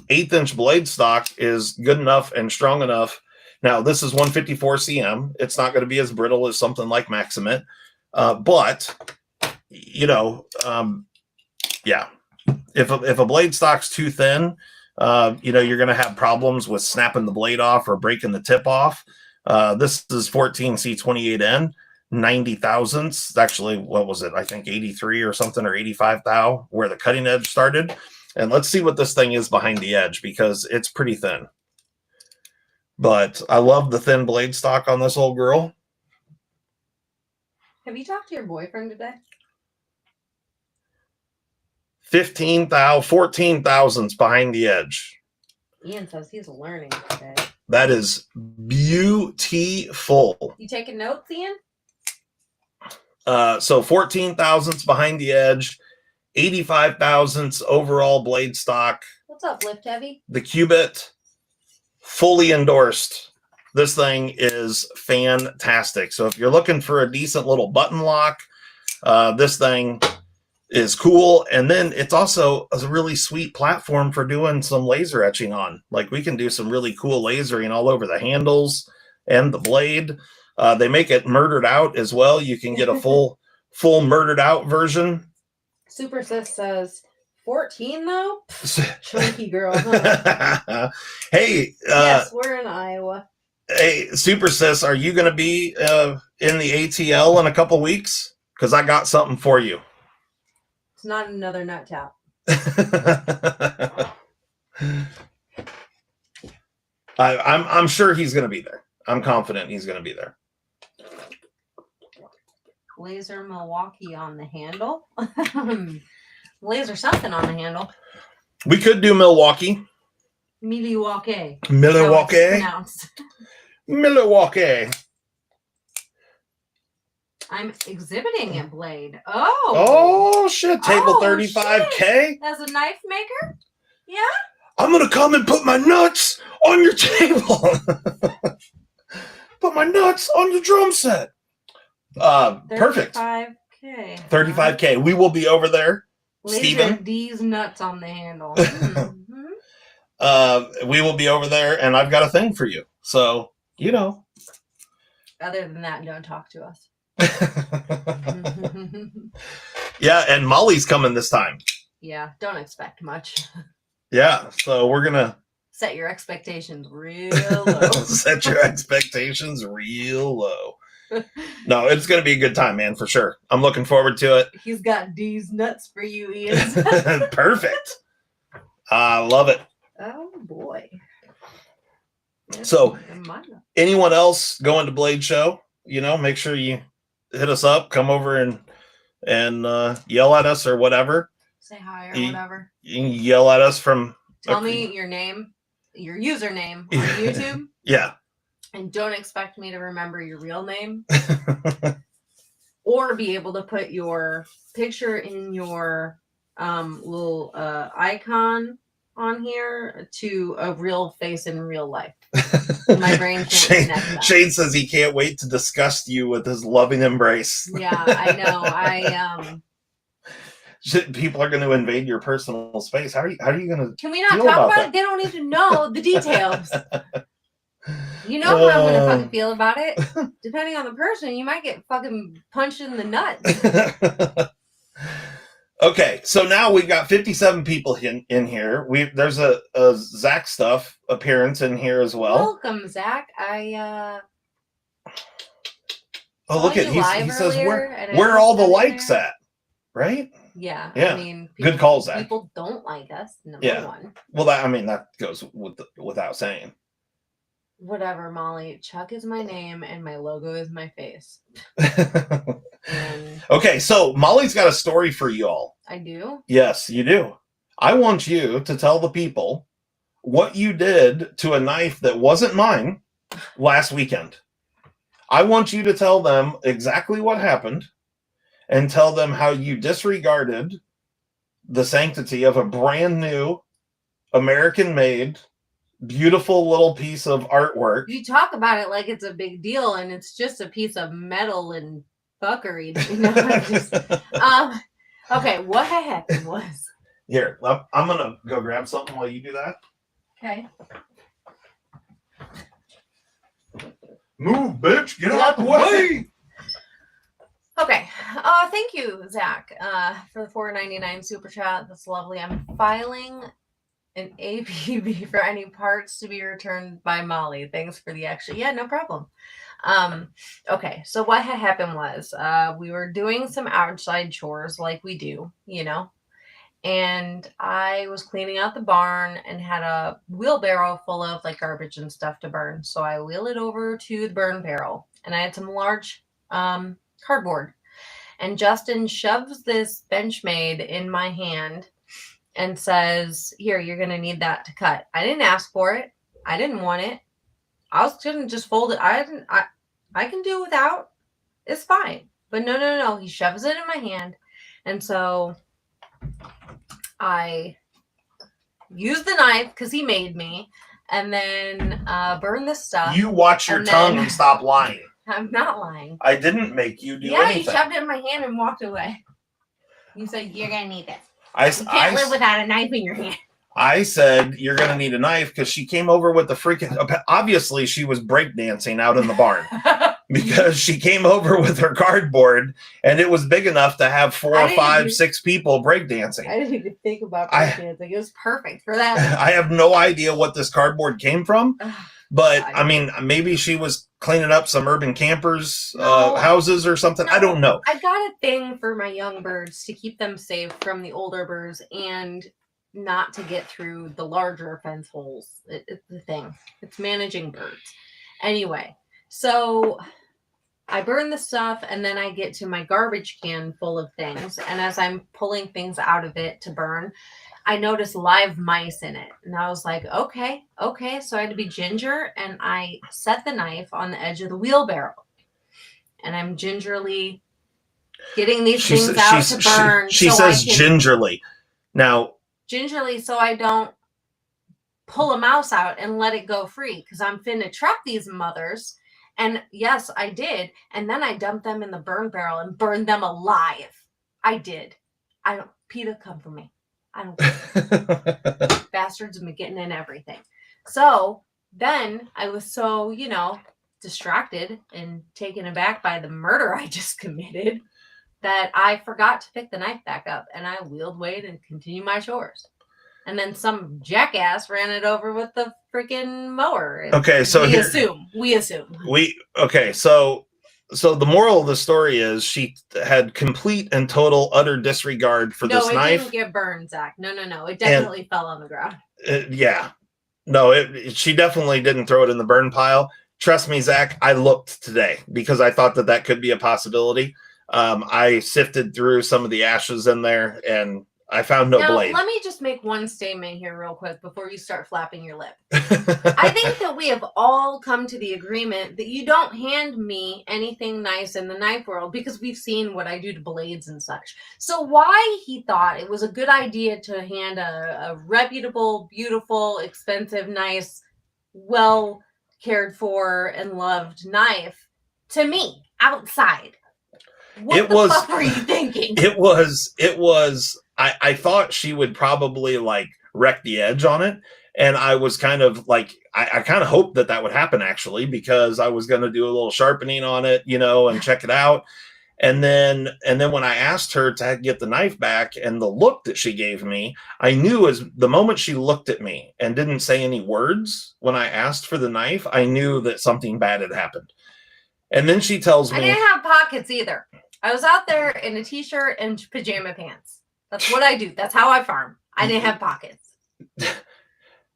inch blade stock is good enough and strong enough. Now, this is 154 cm. It's not going to be as brittle as something like Maximet. But, yeah, if a blade stock's too thin, you're going to have problems with snapping the blade off or breaking the tip off. This is 14C28N, 90 thousandths. Actually, what was it? I think 83 or something, or 85 thou, where the cutting edge started. And let's see what this thing is behind the edge, because it's pretty thin. But I love the thin blade stock on this old girl. Have you talked to your boyfriend today? 14 thousandths behind the edge. Ian says he's learning today. That is beautiful. You taking notes, Ian? So 14 thousandths behind the edge, 85 thousandths overall blade stock. What's up, Lift Heavy? The Cubit, fully endorsed. This thing is fantastic. So if you're looking for a decent little button lock, this thing is cool. And then it's also a really sweet platform for doing some laser etching on. Like, we can do some really cool lasering all over the handles and the blade. They make it murdered out as well. You can get a full murdered out version. Super Sis says 14 though? Chunky girl, huh? Hey, yes, we're in Iowa. Hey, Super Sis, are you going to be in the ATL in a couple weeks? Because I got something for you. It's not another nut tap. I'm sure he's going to be there. I'm confident he's going to be there. Laser Milwaukee on the handle. Laser something on the handle. We could do Milwaukee. Milwaukee. Milwaukee. Milwaukee. I'm exhibiting a blade. Oh. Oh shit! Table 35K. Shit. As a knife maker. Yeah. I'm gonna come and put my nuts on your table. Put my nuts on your drum set. Perfect. 35K. 35K. We will be over there. Laser Steven. D's nuts on the handle. We will be over there, and I've got a thing for you. So, you know. Other than that, don't talk to us. Yeah, and Molly's coming this time. Yeah, don't expect much. Yeah, so we're gonna set your expectations real low. Set your expectations real low. No, it's gonna be a good time, man, for sure. I'm looking forward to it. He's got D's nuts for you, Ian. Perfect. I love it. Oh boy. So, anyone else going to Blade Show? You know, make sure you hit us up, come over and yell at us or whatever. Say hi or whatever. You can yell at us from. Tell me your name, your username on YouTube. Yeah. And don't expect me to remember your real name. Or be able to put your picture in your little icon on here to a real face in real life. My brain can't connect that. Shane says he can't wait to disgust you with his loving embrace. Yeah, I know. People are going to invade your personal space. How are you going to? Can we not talk about it? They don't need to know the details. You know how I'm going to fucking feel about it. Depending on the person, you might get fucking punched in the nuts. Okay, so now we've got 57 people in here. There's a Zach Stuff appearance in here as well. Welcome, Zach. Oh, look at he says where are all the likes at? Right? Yeah. Yeah. I mean, good call, Zach. People don't like us. Number one. Well, that goes without saying. Whatever, Molly. Chuck is my name and my logo is my face. Okay, so Molly's got a story for you all. I do? Yes, you do. I want you to tell the people what you did to a knife that wasn't mine last weekend. I want you to tell them exactly what happened and tell them how you disregarded the sanctity of a brand new American-made beautiful little piece of artwork. You talk about it like it's a big deal and it's just a piece of metal and fuckery. You know? Okay, what happened was... Here, I'm going to go grab something while you do that. Okay. Move, bitch. Get out the way. Okay. Thank you, Zach, for the $4.99 super chat. That's lovely. I'm filing an APB for any parts to be returned by Molly. Thanks for the extra. Yeah, no problem. Okay, so what had happened was we were doing some outside chores like we do, you know, and I was cleaning out the barn and had a wheelbarrow full of like garbage and stuff to burn. So I wheel it over to the burn barrel and I had some large cardboard. And Justin shoves this Benchmade in my hand and says, here, you're going to need that to cut. I didn't ask for it. I didn't want it. I was going to just fold it. I can do without. It's fine. But no. He shoves it in my hand. And so I use the knife because he made me and then burn this stuff. You watch your tongue and stop lying. I'm not lying. I didn't make you do anything. Yeah, you shoved it in my hand and walked away. You said, you're going to need this. You can't live without a knife in your hand. I said, you're going to need a knife because she came over with the freaking... Obviously, she was breakdancing out in the barn. because she came over with her cardboard and it was big enough to have 4, 5, 6 people breakdancing. I didn't even think about breakdancing. It was perfect for that. I have no idea what this cardboard came from, but I mean, maybe she was cleaning up some urban campers' houses or something. I don't know. I got a thing for my young birds to keep them safe from the older birds and not to get through the larger fence holes. It's the thing. It's managing birds. Anyway, so I burn the stuff and then I get to my garbage can full of things. And as I'm pulling things out of it to burn, I noticed live mice in it. And I was like, okay. So I had to be ginger and I set the knife on the edge of the wheelbarrow. And I'm gingerly getting these things out to burn. She says gingerly. Now, gingerly so I don't pull a mouse out and let it go free because I'm finna trap these mothers. And yes, I did. And then I dumped them in the burn barrel and burned them alive. I did. PETA, come for me. I don't care. Bastards have been getting in everything. So then I was so, distracted and taken aback by the murder I just committed that I forgot to pick the knife back up and I wheeled away and continued my chores. And then some jackass ran it over with the freaking mower. Okay, so we assume. So the moral of the story is she had complete and total utter disregard for this knife. No, it didn't get burned, Zach. No. It definitely fell on the ground. Yeah. No, she definitely didn't throw it in the burn pile. Trust me, Zach, I looked today because I thought that could be a possibility. I sifted through some of the ashes in there and I found no blade. Let me just make one statement here real quick before you start flapping your lip. I think that we have all come to the agreement that you don't hand me anything nice in the knife world because we've seen what I do to blades and such. So why he thought it was a good idea to hand a reputable, beautiful, expensive, nice, well cared for and loved knife to me outside. What the fuck were you thinking? It was I thought she would probably like wreck the edge on it. And I was kind of like, I kind of hoped that would happen actually, because I was going to do a little sharpening on it, and check it out. And then when I asked her to get the knife back and the look that she gave me, I knew as the moment she looked at me and didn't say any words when I asked for the knife, I knew that something bad had happened. And then she tells me, I didn't have pockets either. I was out there in a t-shirt and pajama pants. That's what I do. That's how I farm. I didn't have pockets.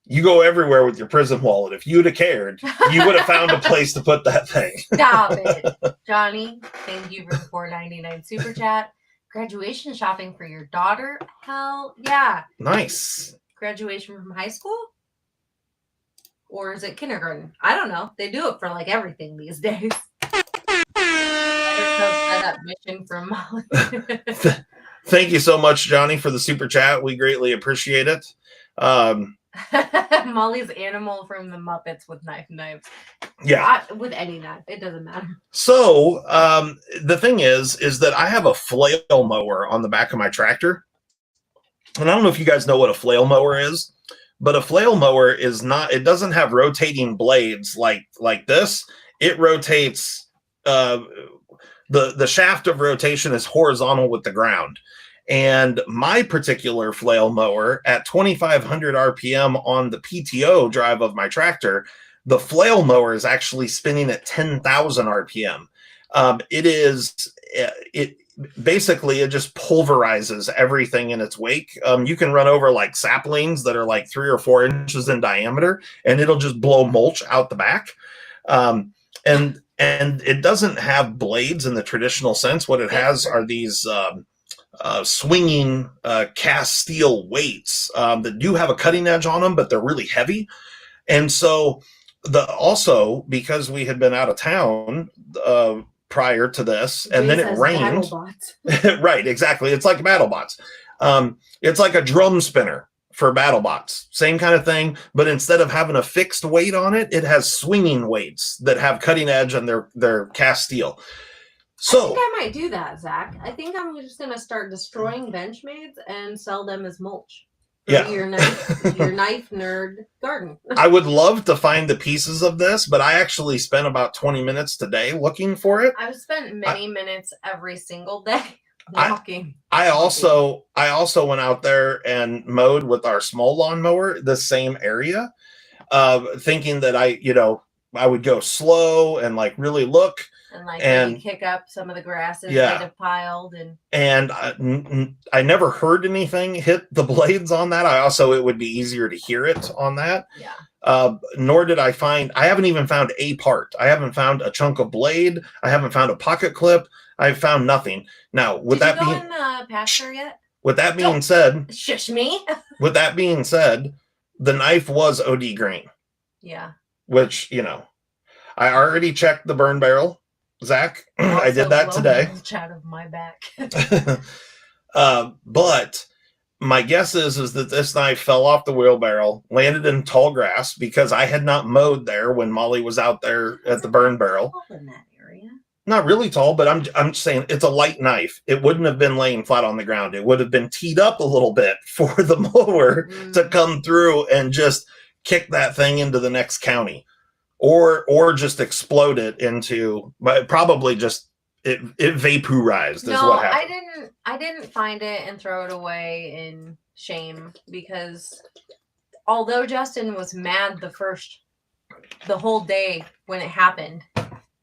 You go everywhere with your prison wallet. If you'd have cared, you would have found a place to put that thing. Stop it. Johnny, thank you for the $4.99 super chat. Graduation shopping for your daughter? Hell yeah. Nice. Graduation from high school? Or is it kindergarten? I don't know. They do it for like everything these days. Mission from Molly. Thank you so much, Johnny, for the super chat. We greatly appreciate it. Molly's animal from the Muppets with knives. Yeah. With any knife. It doesn't matter. So the thing is that I have a flail mower on the back of my tractor. And I don't know if you guys know what a flail mower is, but a flail mower is not, it doesn't have rotating blades like this. It rotates, the shaft of rotation is horizontal with the ground. And my particular flail mower at 2,500 RPM on the PTO drive of my tractor, the flail mower is actually spinning at 10,000 RPM. It basically, it just pulverizes everything in its wake. You can run over like saplings that are like 3 or 4 inches in diameter, and it'll just blow mulch out the back. And it doesn't have blades in the traditional sense. What it has are these swinging cast steel weights that do have a cutting edge on them, but they're really heavy. And so also because we had been out of town prior to this, and then it rained. Right, exactly. It's like BattleBots. It's like a drum spinner for BattleBots. Same kind of thing, but instead of having a fixed weight on it, it has swinging weights that have cutting edge and they're cast steel. So I think I might do that, Zach. I think I'm just going to start destroying Benchmades and sell them as mulch. for your knife nerd garden. I would love to find the pieces of this, but I actually spent about 20 minutes today looking for it. I've spent many minutes every single day walking. I also went out there and mowed with our small lawnmower the same area, thinking that I would go slow and like really look and maybe kick up some of the grasses that have piled and I never heard anything hit the blades on that. It would be easier to hear it on that. Nor did I haven't even found a part. I haven't found a chunk of blade. I haven't found a pocket clip. I've found nothing. Now, with Did you go in pasture yet? With that being said, shush me. With that being said, the knife was OD green. Yeah. Which, I already checked the burn barrel, Zach. I did that today. Out of my back. But my guess is that this knife fell off the wheelbarrow, landed in tall grass because I had not mowed there when Molly was out there at the burn barrel. In that area. Not really tall, but I'm saying it's a light knife. It wouldn't have been laying flat on the ground. It would have been teed up a little bit for the mower to come through and just kick that thing into the next county, or just explode it into. But probably just it vaporized. Is what happened. I didn't find it and throw it away in shame, because although Justin was mad the whole day when it happened.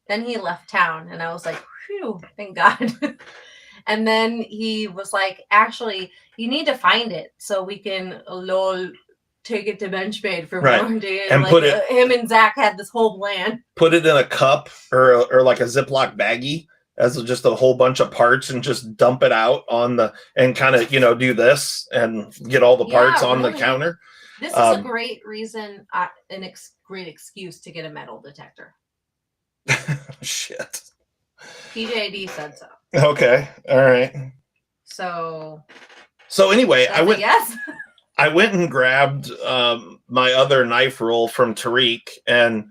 Then he left town, and I was like, phew, thank God. And then he was like, actually, you need to find it so we can take it to Benchmade for warranty. And put it. Him and Zach had this whole plan. Put it in a cup or like a Ziploc baggie as just a whole bunch of parts and just dump it out and kind of, do this and get all the parts on the counter. This is a great reason, great excuse to get a metal detector. Shit. PJD said so. Okay. All right. So anyway, I went and grabbed my other knife roll from Tariq, and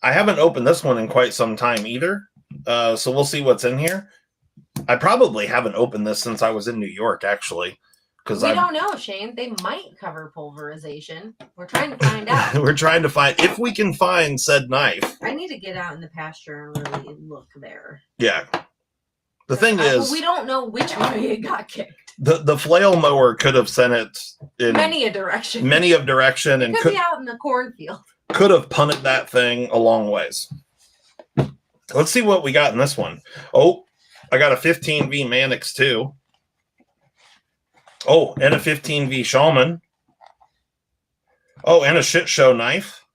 I haven't opened this one in quite some time either. So we'll see what's in here. I probably haven't opened this since I was in New York, actually. We don't know, Shane. They might cover pulverization. We're trying to find out. We're trying to find if we can find said knife. I need to get out in the pasture and really look there. Yeah. The thing is, we don't know which way it got kicked. The flail mower could have sent it in many a direction. And could be out in the cornfield. Could have punted that thing a long ways. Let's see what we got in this one. Oh, I got a 15V Mannix too. Oh, and a 15V Shaman. Oh, and a shit show knife.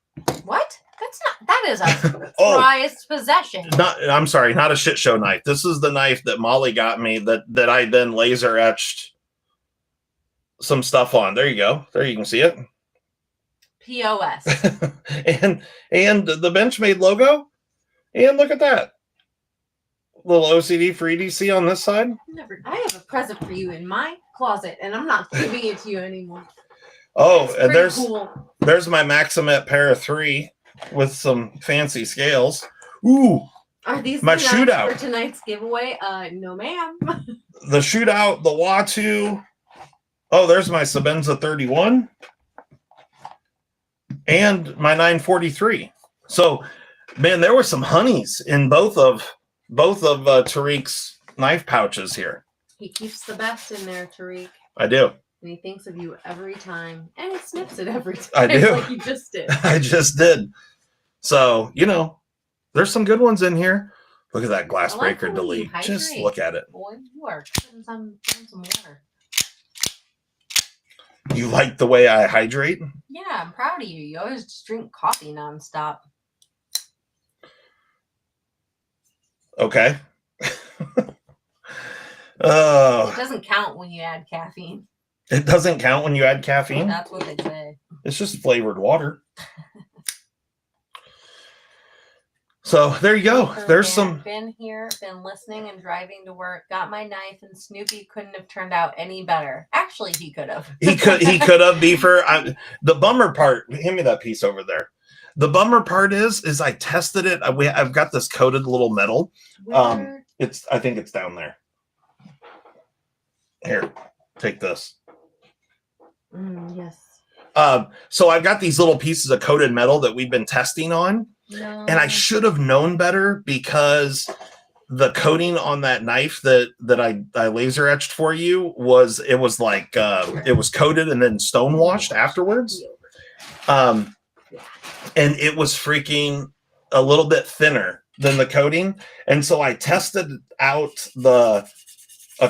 What? That is a prized possession. I'm sorry, not a shit show knife. This is the knife that Molly got me that I then laser etched some stuff on. There you go. There you can see it. POS. and the Benchmade logo. And look at that. Little OCD for EDC on this side. I have a present for you in my closet, and I'm not giving it to you anymore. Oh, and there's my Maximet Para 3 with some fancy scales. Ooh. Are these my shootout for tonight's giveaway? No, ma'am. The shootout, the Watu. Oh, there's my Sabenza 31 and my 943. So, man, there were some honeys in both of Tariq's knife pouches here. He keeps the best in there, Tariq. I do. And he thinks of you every time. And he sniffs it every time. I do. Like you just did. I just did. So, there's some good ones in here. Look at that glass breaker delete. Just look at it. Boy, you are putting some water. You like the way I hydrate? Yeah, I'm proud of you. You always just drink coffee nonstop. Okay. It doesn't count when you add caffeine. It doesn't count when you add caffeine? That's what they say. It's just flavored water. So there you go. There's been here, been listening and driving to work, got my knife, and Snoopy couldn't have turned out any better. Actually, he could have. He could have, Beaver. The bummer part, hand me that piece over there. The bummer part is I tested it. I've got this coated little metal. I think it's down there. Here, take this. Yes. So I've got these little pieces of coated metal that we've been testing on. No. And I should have known better because the coating on that knife that I laser etched for you was coated and then stone washed afterwards. And it was freaking a little bit thinner than the coating. And so I tested out a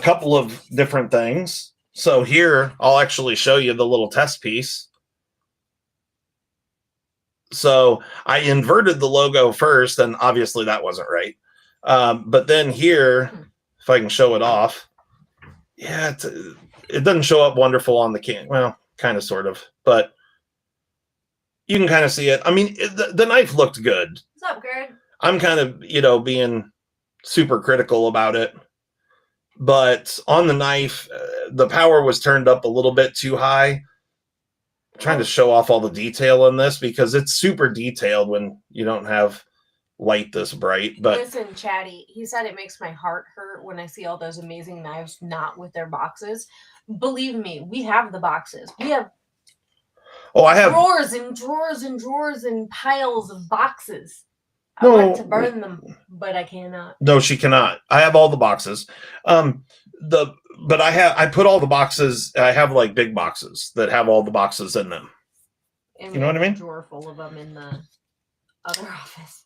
couple of different things. So here I'll actually show you the little test piece. So I inverted the logo first, and obviously that wasn't right. But then here, if I can show it off, yeah, it doesn't show up wonderful on the can. Well, kind of, sort of, but you can kind of see it. I mean, the knife looked good. What's up, Greg? I'm kind of, being super critical about it. But on the knife, the power was turned up a little bit too high. Trying to show off all the detail in this because it's super detailed when you don't have light this bright. But listen, Chatty, he said it makes my heart hurt when I see all those amazing knives not with their boxes. Believe me, we have the boxes. We have I have drawers and drawers and drawers and piles of boxes. I want to burn them, but I cannot. No, she cannot. I have all the boxes. But I put all the boxes. I have like big boxes that have all the boxes in them. And you know what I mean? A drawer full of them in the other office.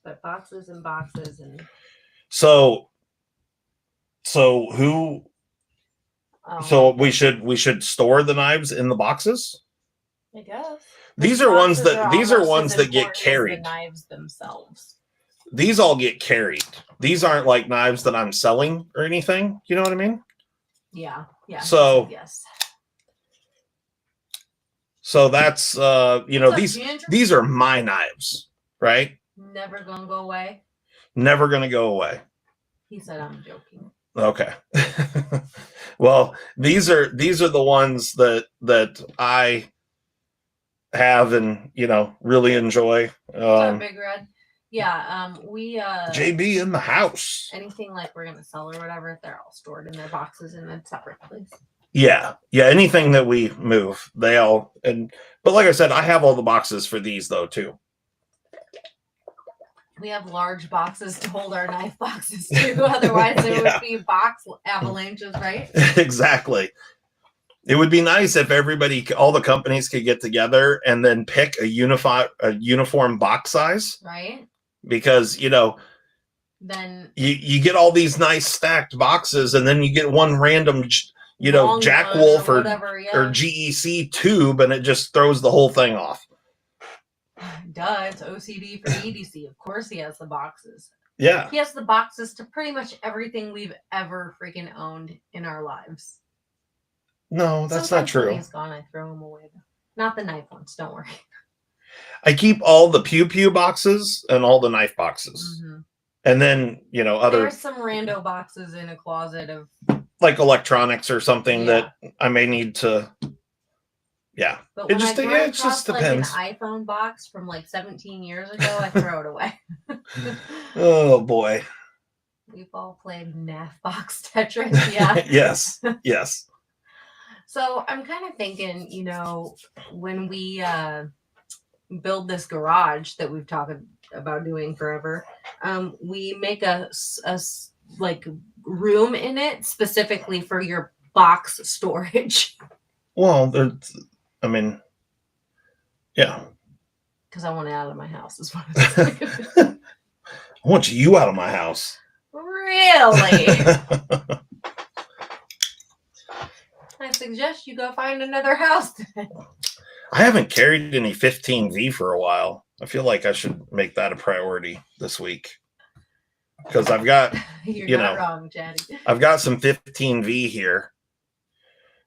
But boxes and boxes and. So who? So we should store the knives in the boxes. I guess. These are ones that get carried. The knives themselves. These all get carried. These aren't like knives that I'm selling or anything. You know what I mean? Yeah. Yeah. So yes. So that's these are my knives, right? Never gonna go away. Never gonna go away. He said I'm joking. Okay. Well, these are the ones that I have and really enjoy. Big Red. Yeah, we JB in the house. Anything like we're gonna sell or whatever, they're all stored in their boxes in a separate place. Yeah. Anything that we move, but like I said, I have all the boxes for these though too. We have large boxes to hold our knife boxes too. Otherwise, there would be box avalanches, right? Exactly. It would be nice if all the companies could get together and then pick a uniform box size. Right. Because, then you get all these nice stacked boxes and then you get one random, Jack Wolf or GEC tube and it just throws the whole thing off. Duh, it's OCD for EDC. Of course he has the boxes. Yeah. He has the boxes to pretty much everything we've ever freaking owned in our lives. No, that's not true. When he's gone, I throw him away. Not the knife ones, don't worry. I keep all the pew boxes and all the knife boxes. Mm-hmm. And then, there's some rando boxes in a closet of like electronics or something that I may need to. Yeah. But when it just depends. Like an iPhone box from like 17 years ago, I throw it away. Oh boy. We've all played NAF box Tetris, yeah. Yes. So I'm kind of thinking, when we build this garage that we've talked about doing forever, we make a like room in it specifically for your box storage. Well, yeah. Because I want it out of my house is what I'm saying. I want you out of my house. Really? I suggest you go find another house then. I haven't carried any 15V for a while. I feel like I should make that a priority this week. Because I've got, You're not wrong, Chatty. I've got some 15V here.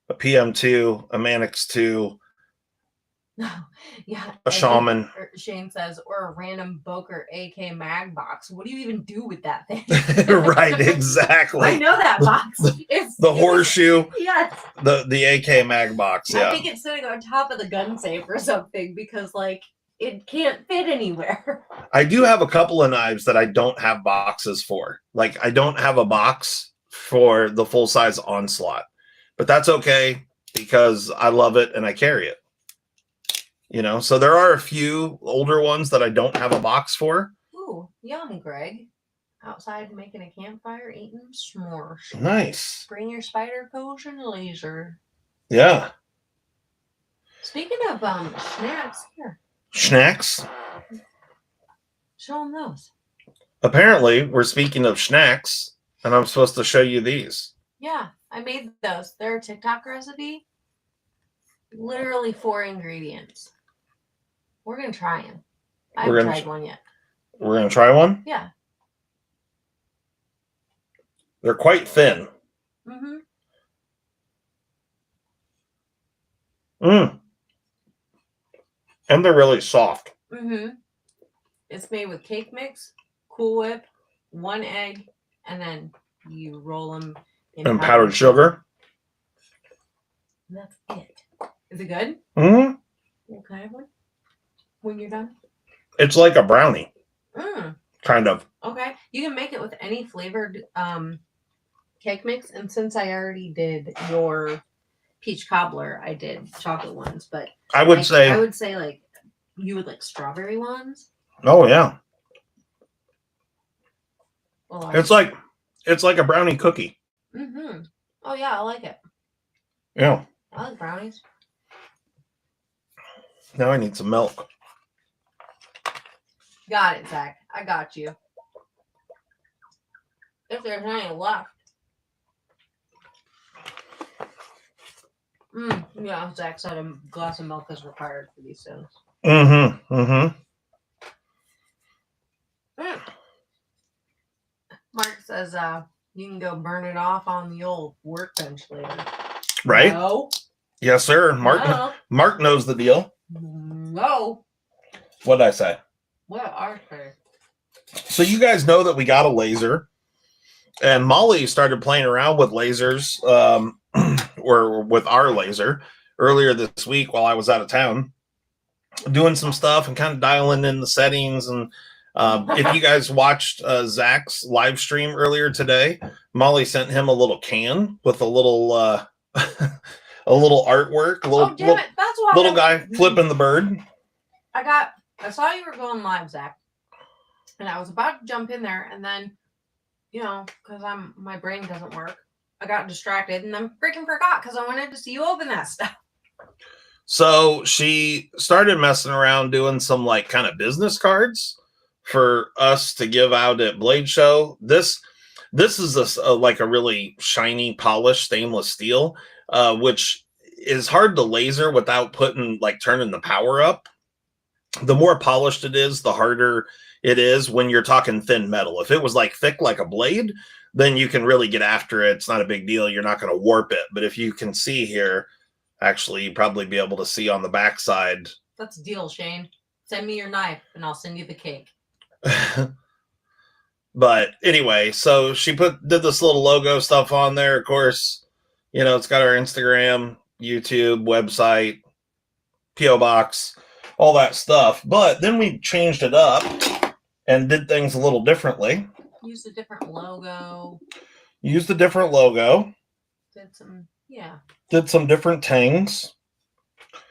A PM2, a Manix 2. Yeah. A Shaman. Shane says, or a random Boker AK mag box. What do you even do with that thing? Right, exactly. I know that box. It's the horseshoe. Yes. The AK mag box, yeah. I think it's sitting on top of the gun safe or something because it can't fit anywhere. I do have a couple of knives that I don't have boxes for. Like I don't have a box for the full size Onslaught but that's okay because I love it and I carry it. So there are a few older ones that I don't have a box for. Ooh, yum, Greg. Outside making a campfire, eating s'mores. Nice. Bring your spider potion laser. Yeah. Speaking of snacks, here. Snacks? Show them those. Apparently, we're speaking of snacks, and I'm supposed to show you these. Yeah, I made those. They're a TikTok recipe. Literally 4 ingredients. We're going to try them. I haven't tried one yet. We're going to try one? Yeah. They're quite thin. Mm-hmm. And they're really soft. Mm-hmm. It's made with cake mix, Cool Whip, 1 egg, and then you roll them in powdered sugar. And that's it. Is it good? Mm-hmm. Okay. When you're done? It's like a brownie. Kind of. Okay. You can make it with any flavored cake mix. And since I already did your peach cobbler, I did chocolate ones. But I would say like you would like strawberry ones. Oh yeah. Well, it's like a brownie cookie. Mm-hmm. Oh yeah, I like it. Yeah. I like brownies. Now I need some milk. Got it, Zach. I got you. If there's any left. Yeah, Zach said a glass of milk is required for these things. Mark says you can go burn it off on the old workbench later. Right? No. Yes, sir. Mark knows the deal. No. What'd I say? What are they? So you guys know that we got a laser, and Molly started playing around with lasers, or with our laser earlier this week while I was out of town, doing some stuff and kind of dialing in the settings. And if you guys watched Zach's live stream earlier today, Molly sent him a little can with a little a little artwork, little guy flipping the bird. I saw you were going live, Zach, and I was about to jump in there, and then, because my brain doesn't work, I got distracted and then freaking forgot because I wanted to see you open that stuff. So she started messing around doing some like kind of business cards for us to give out at Blade Show. This is like a really shiny, polished stainless steel, which is hard to laser without turning the power up. The more polished it is, the harder it is when you're talking thin metal. If it was like thick like a blade, then you can really get after it. It's not a big deal. You're not going to warp it. But if you can see here, actually, you'd probably be able to see on the backside. That's a deal, Shane. Send me your knife and I'll send you the cake. But anyway, so she did this little logo stuff on there. Of course, it's got our Instagram, YouTube, website, P.O. Box, all that stuff. But then we changed it up and did things a little differently. Used a different logo. Did some different things.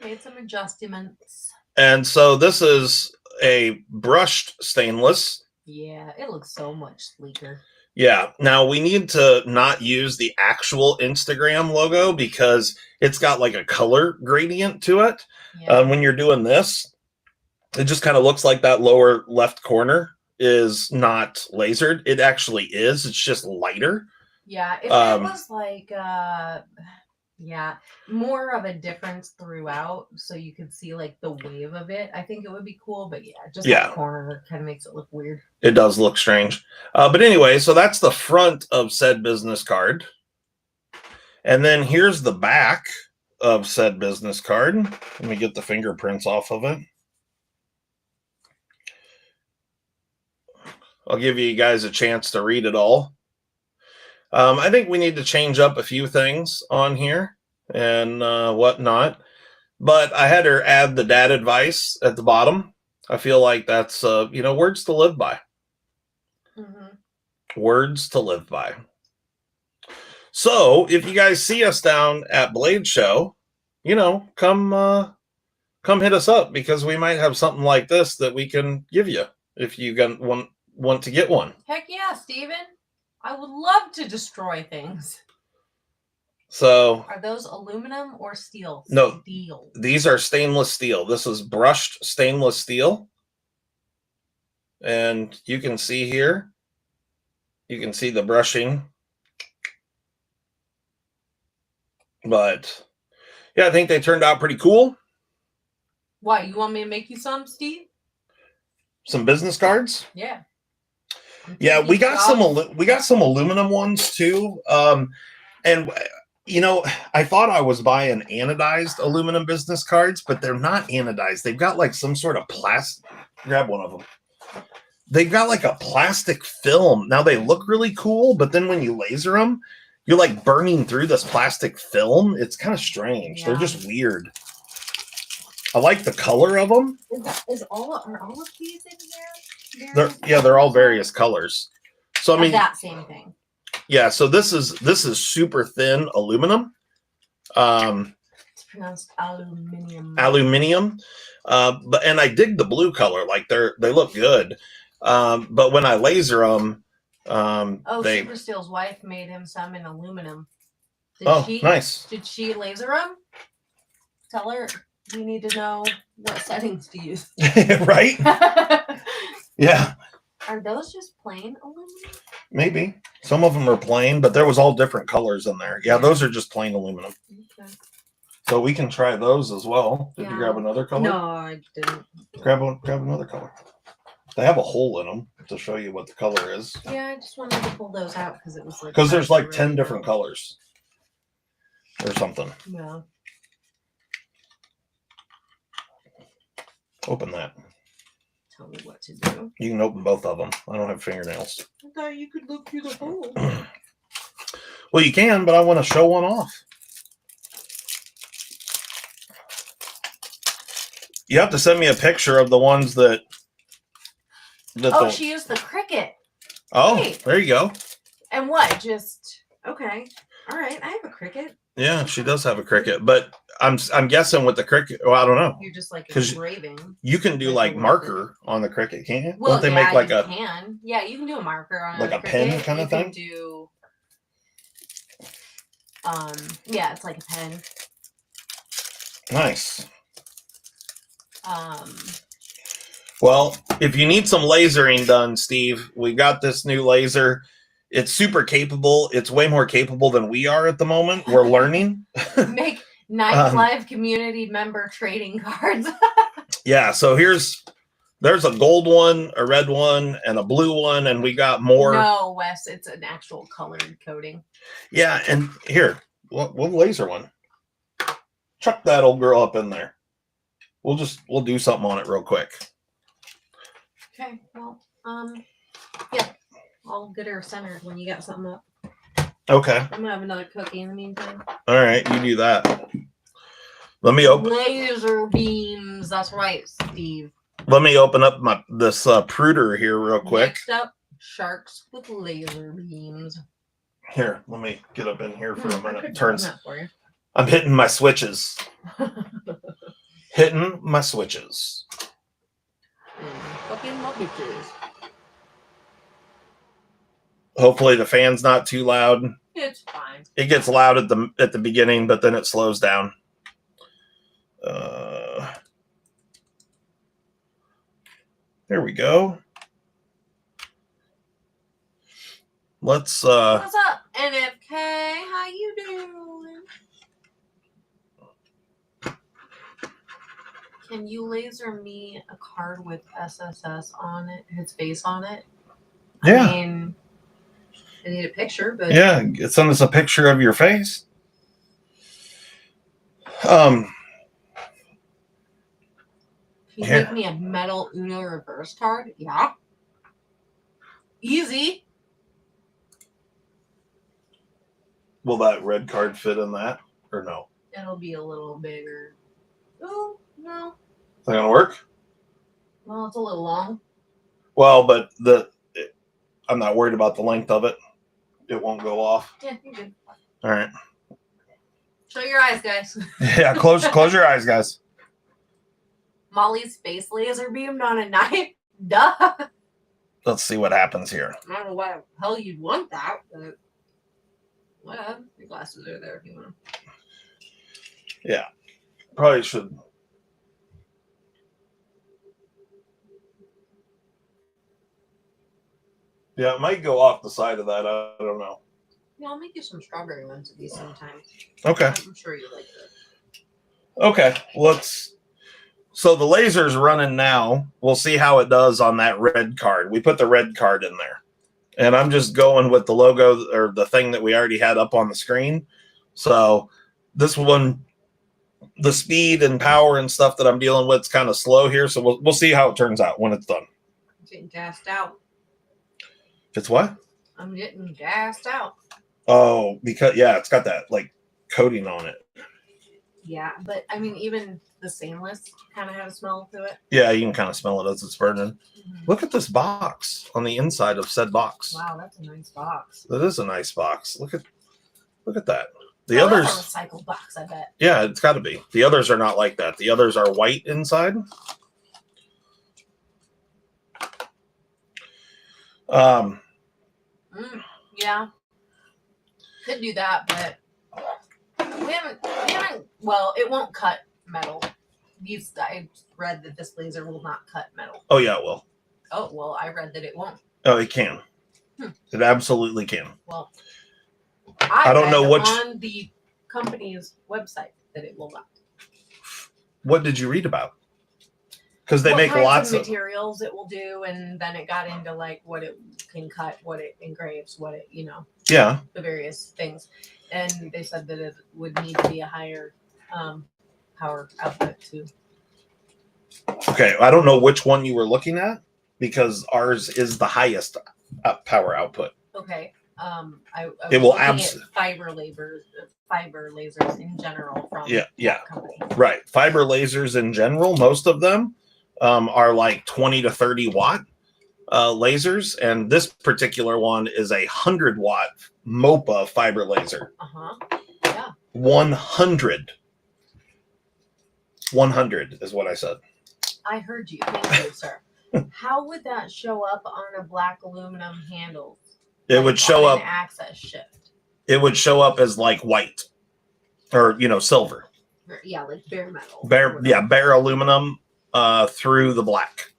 Made some adjustments. And so this is a brushed stainless. Yeah, it looks so much sleeker. Yeah. Now we need to not use the actual Instagram logo because it's got like a color gradient to it. Yeah. When you're doing this, it just kind of looks like that lower left corner is not lasered. It actually is. It's just lighter. Yeah. If it was like, more of a difference throughout, so you could see like the wave of it, I think it would be cool. But that corner kind of makes it look weird. It does look strange. But anyway, so that's the front of said business card. And then here's the back of said business card. Let me get the fingerprints off of it. I'll give you guys a chance to read it all. I think we need to change up a few things on here and whatnot. But I had her add the dad advice at the bottom. I feel like that's, words to live by. Mm-hmm. Words to live by. So if you guys see us down at Blade Show, come hit us up because we might have something like this that we can give you if you want to get one. Heck yeah, Steven. I would love to destroy things. So are those aluminum or steel? No, steel. These are stainless steel. This is brushed stainless steel. And you can see here, you can see the brushing. But yeah, I think they turned out pretty cool. Why? You want me to make you some, Steve? Some business cards? Yeah. Yeah, we got some aluminum ones too. And I thought I was buying anodized aluminum business cards, but they're not anodized. They've got like some sort of plastic. Grab one of them. They've got like a plastic film. Now they look really cool, but then when you laser them, you're like burning through this plastic film. It's kind of strange. Yeah. They're just weird. I like the color of them. Are all of these in there? They're all various colors. So I mean that same thing. Yeah, so this is super thin aluminum. It's pronounced aluminium. Aluminium. And I dig the blue color. Like they look good. But when I laser them, Super Steel's wife made him some in aluminum. Nice. Did she laser them? Tell her we need to know what settings to use. Right? Yeah. Are those just plain aluminum? Maybe. Some of them are plain, but there was all different colors in there. Yeah, those are just plain aluminum. Okay. So we can try those as well. Did you grab another color? No, I didn't. Grab another color. They have a hole in them to show you what the color is. Yeah, I just wanted to pull those out because it was like. Because there's like 10 different colors or something. Yeah. Open that. Tell me what to do. You can open both of them. I don't have fingernails. I thought you could look through the hole. Well, you can, but I want to show one off. You have to send me a picture of the ones that she used the Cricut. Oh, hey. There you go. And what? Okay. All right. I have a Cricut. Yeah, she does have a Cricut, but I'm guessing with the Cricut. Well, I don't know. You're just like engraving. You can do like marker on the Cricut, can't you? Well, don't they make like you can. Yeah, you can do a marker on like a pen kind of thing. You can do. Yeah, it's like a pen. Nice. Well, if you need some lasering done, Steve, we got this new laser. It's super capable. It's way more capable than we are at the moment. We're learning. Make nightlife community member trading cards. Yeah, so there's a gold one, a red one, and a blue one, and we got more. No, Wes, it's an actual colored coating. Yeah, and here, we'll laser one. Chuck that old girl up in there. We'll do something on it real quick. Okay, well, yeah. I'll get her centered when you got something up. Okay. I'm gonna have another cookie in the meantime. All right, you do that. Let me open. Laser beams. That's right, Steve. Let me open up this pruder here real quick. Next up, sharks with laser beams. Here, let me get up in here for a minute. Turns. For you. I'm hitting my switches. Hitting my switches. Fucking my bitches. Hopefully the fan's not too loud. It's fine. It gets loud at the beginning, but then it slows down. There we go. Let's What's up, NFK? How you doing? Can you laser me a card with SSS on it, his face on it? Yeah. I mean, I need a picture, but yeah, send us a picture of your face. Can you make me a metal Uno reverse card? Yeah. Easy. Will that red card fit in that or no? It'll be a little bigger. Oh, no. Is that gonna work? Well, it's a little long. Well, but I'm not worried about the length of it. It won't go off. Yeah, you're good. All right. Show your eyes, guys. Yeah, close your eyes, guys. Molly's space laser beamed on a knife. Duh. Let's see what happens here. I don't know why the hell you'd want that, but whatever. Your glasses are there if you want them. Yeah, probably should. Yeah, it might go off the side of that. I don't know. Yeah, I'll make you some strawberry ones of these sometimes. Okay. I'm sure you like it. Okay, so the laser's running now. We'll see how it does on that red card. We put the red card in there. And I'm just going with the logo or the thing that we already had up on the screen. So this one, the speed and power and stuff that I'm dealing with is kind of slow here. So we'll see how it turns out when it's done. I'm getting gassed out. It's what? I'm getting gassed out. Oh, because, yeah, it's got that, like, coating on it. Yeah, but, I mean, even the stainless kind of had a smell to it. Yeah, you can kind of smell it as it's burning. Mm-hmm. Look at this box on the inside of said box. Wow, that's a nice box. That is a nice box. Look at that. The others, that's a recycled box, I bet. Yeah, it's got to be. The others are not like that. The others are white inside. Yeah, could do that, but we haven't. Well, it won't cut metal. I read that this laser will not cut metal. Oh yeah, it will. Oh well, I read that it won't. Oh, it can. It absolutely can. Well, I don't know which on the company's website that it will not. What did you read about? Because they make lots of materials it will do, and then it got into like what it can cut, what it engraves, what it yeah, the various things, and they said that it would need to be a higher power output too. Okay, I don't know which one you were looking at because ours is the highest power output. Okay, I it will absolutely fiber lasers in general from that company. Right, fiber lasers in general, most of them are like 20 to 30 watt lasers, and this particular one is 100 watt MOPA fiber laser. Yeah. 100 is what I said. I heard you. Thank you, sir. How would that show up on a black aluminum handle? It would show up access shift. It would show up as like white or silver. Yeah, like bare metal. Bare aluminum through the black.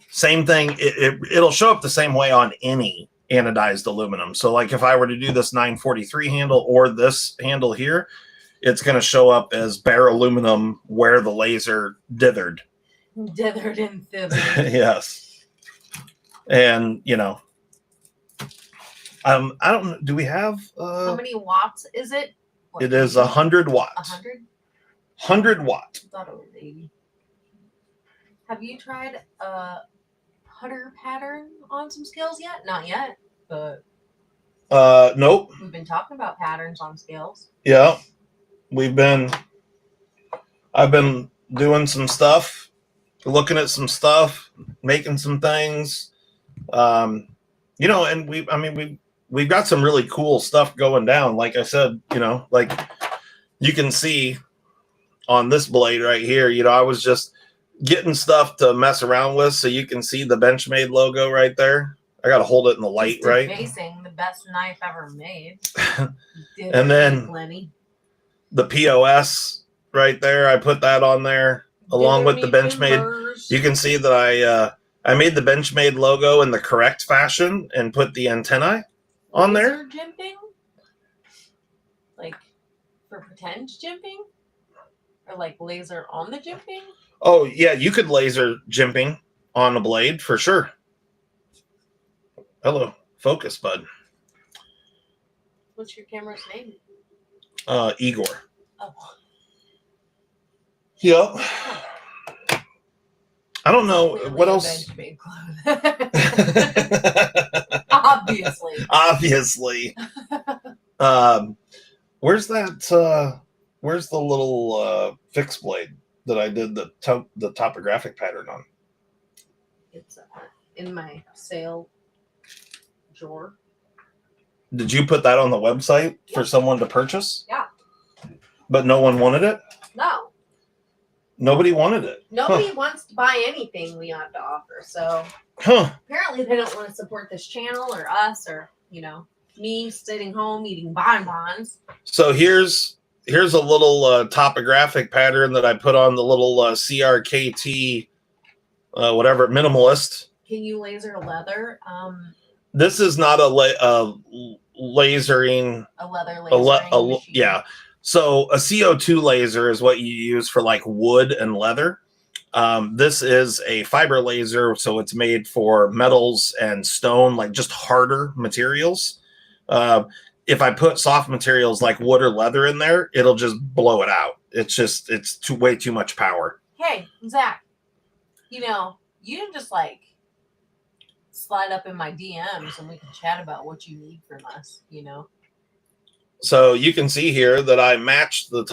Same thing. It'll show up the same way on any anodized aluminum. So like if I were to do this 943 handle or this handle here, it's going to show up as bare aluminum where the laser dithered. Dithered and thithered. Yes. And, I don't know. Do we have... how many watts is it? It is 100 watts. 100? 100 watt. I thought it was 80. Have you tried a putter pattern on some scales yet? Not yet, but... Nope. We've been talking about patterns on scales. Yeah. I've been doing some stuff, looking at some stuff, making some things. And we've got some really cool stuff going down. Like I said, like you can see on this blade right here, I was just getting stuff to mess around with. So you can see the Benchmade logo right there. I got to hold it in the light, just right? Facing the best knife ever made. And then the POS right there, I put that on there along with the Benchmade. You can see that I made the Benchmade logo in the correct fashion and put the antennae on there. Jimping? Like for pretend jimping? Or like laser on the jimping? Oh, yeah, you could laser jimping on a blade for sure. Hello, focus, bud. What's your camera's name? Igor. Oh. Yep. I don't know clearly what else. Obviously. Where's that? Where's the little fixed blade that I did the topographic pattern on? It's in my sale drawer. Did you put that on the website for someone to purchase? Yeah. But no one wanted it? No. Nobody wanted it. Nobody wants to buy anything we have to offer. So apparently they don't want to support this channel or us or, me sitting home eating bonbons. So here's a little topographic pattern that I put on the little CRKT whatever minimalist. Can you laser leather? This is not a lasering. A leather lasering machine. Yeah. So a CO2 laser is what you use for like wood and leather. This is a fiber laser, so it's made for metals and stone, like just harder materials. If I put soft materials like wood or leather in there, it'll just blow it out. It's way too much power. Hey, Zach, you can just like slide up in my DMs and we can chat about what you need from us, So you can see here that I matched the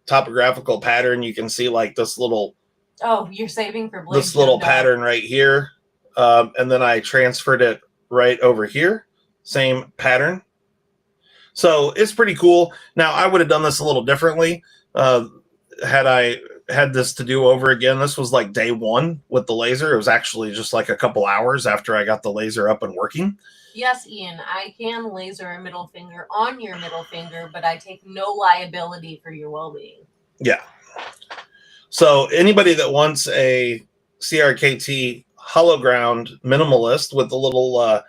topographical pattern. You can see like this little. Oh, you're saving for blade. This little pattern right here, and then I transferred it right over here. Same pattern. So it's pretty cool. Now I would have done this a little differently had I had this to do over again. This was like day one with the laser. It was actually just like a couple hours after I got the laser up and working. Yes, Ian, I can laser a middle finger on your middle finger, but I take no liability for your well-being. Yeah. So anybody that wants a CRKT hollow ground minimalist with a little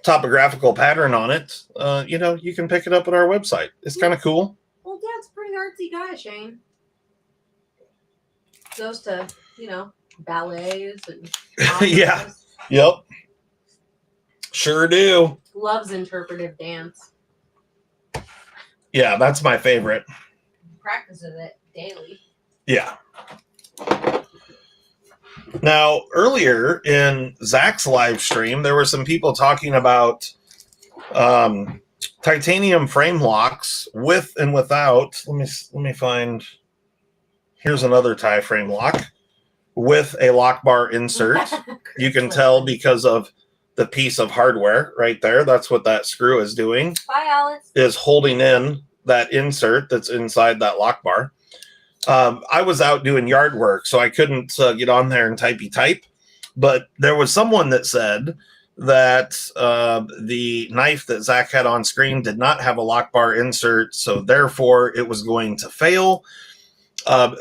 topographical pattern on it, you can pick it up at our website. It's kind of cool. Well, Dad's a pretty artsy guy, Shane. Goes to, ballets and yeah. Yep. Sure do. Loves interpretive dance. Yeah, that's my favorite. Practices it daily. Yeah. Now, earlier in Zach's live stream, there were some people talking about titanium frame locks with and without. Let me find. Here's another tie frame lock with a lock bar insert. You can tell because of the piece of hardware right there. That's what that screw is doing. Bye, Alice. Is holding in that insert that's inside that lock bar. I was out doing yard work, so I couldn't get on there and type. But there was someone that said that the knife that Zach had on screen did not have a lock bar insert, so therefore it was going to fail.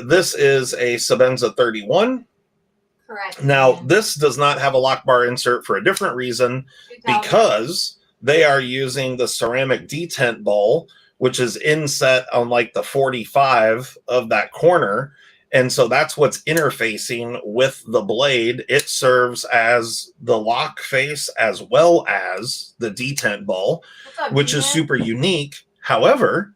This is a Sebenza 31. Correct. Now, this does not have a lock bar insert for a different reason, because they are using the ceramic detent ball, which is inset on like the 45 of that corner. And so that's what's interfacing with the blade. It serves as the lock face as well as the detent ball, which is super unique. However,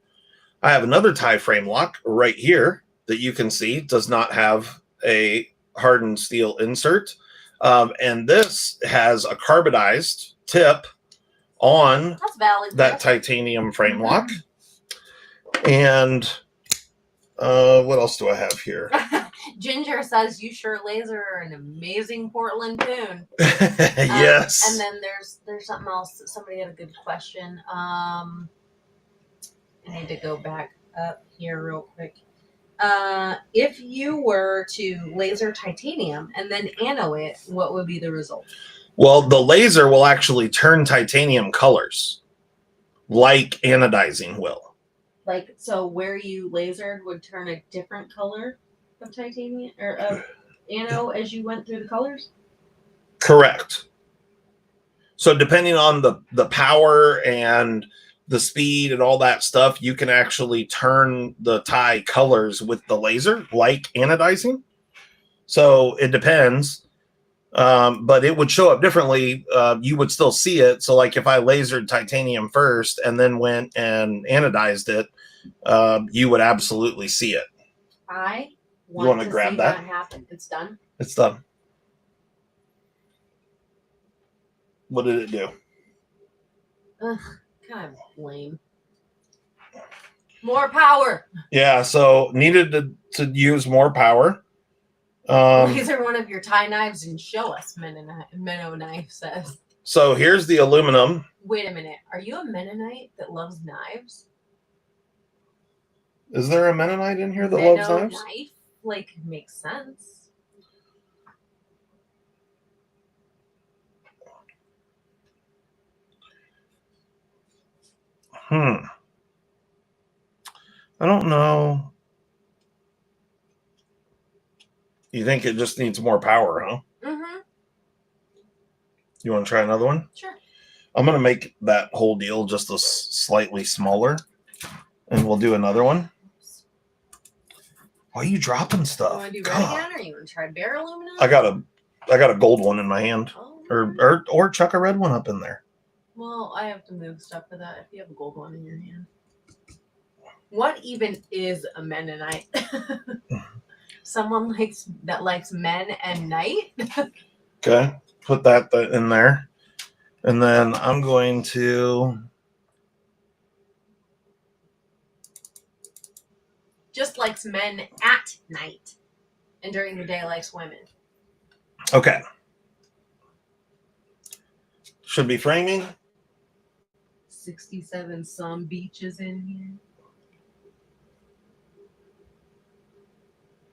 I have another tie frame lock right here that you can see does not have a hardened steel insert. And this has a carbonized tip on that titanium frame lock. And what else do I have here? Ginger says, "You sure laser an amazing Portland tune." Yes. And then there's something else. Somebody had a good question. I need to go back up here real quick. If you were to laser titanium and then ano it, what would be the result? Well, the laser will actually turn titanium colors like anodizing will. Like, so where you lasered would turn a different color of titanium or of ano as you went through the colors? Correct. So depending on the power and the speed and all that stuff, you can actually turn the tie colors with the laser, like anodizing. So it depends. But it would show up differently. You would still see it. So like if I lasered titanium first and then went and anodized it, you would absolutely see it. I want to grab that happen. It's done. It's done. What did it do? Ugh, kind of lame. More power. Yeah, so needed to use more power. Laser one of your tie knives and show us, Minnow Knife says. So here's the aluminum Wait a minute. Are you a Mennonite that loves knives? Is there a Mennonite in here that loves knives? Knife? Like, makes sense. I don't know. You think it just needs more power, huh? Mm-hmm. You want to try another one? Sure. I'm going to make that whole deal just a slightly smaller, and we'll do another one. Why are you dropping stuff? You want to do red again, or you want to try bare aluminum? I got a gold one in my hand, or chuck a red one up in there. Well, I have to move stuff for that. If you have a gold one in your hand, what even is a Mennonite? Someone that likes men and night. Okay, put that in there, and then I'm going to just likes men at night, and during the day likes women. Okay. Should be framing. 67 some beaches in here.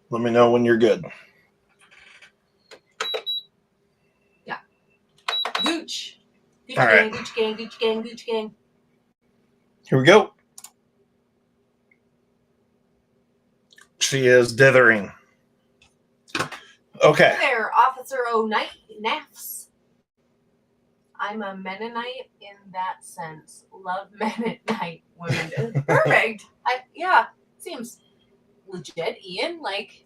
Let me know when you're good. Yeah. Gooch. Gooch All gang, right. Gooch gang, Gooch gang, Gooch gang. Here we go. She is dithering. Okay. Hey there, Officer O'Nafs. I'm a Mennonite in that sense. Love men at night, women. Perfect. Seems legit, Ian. Like,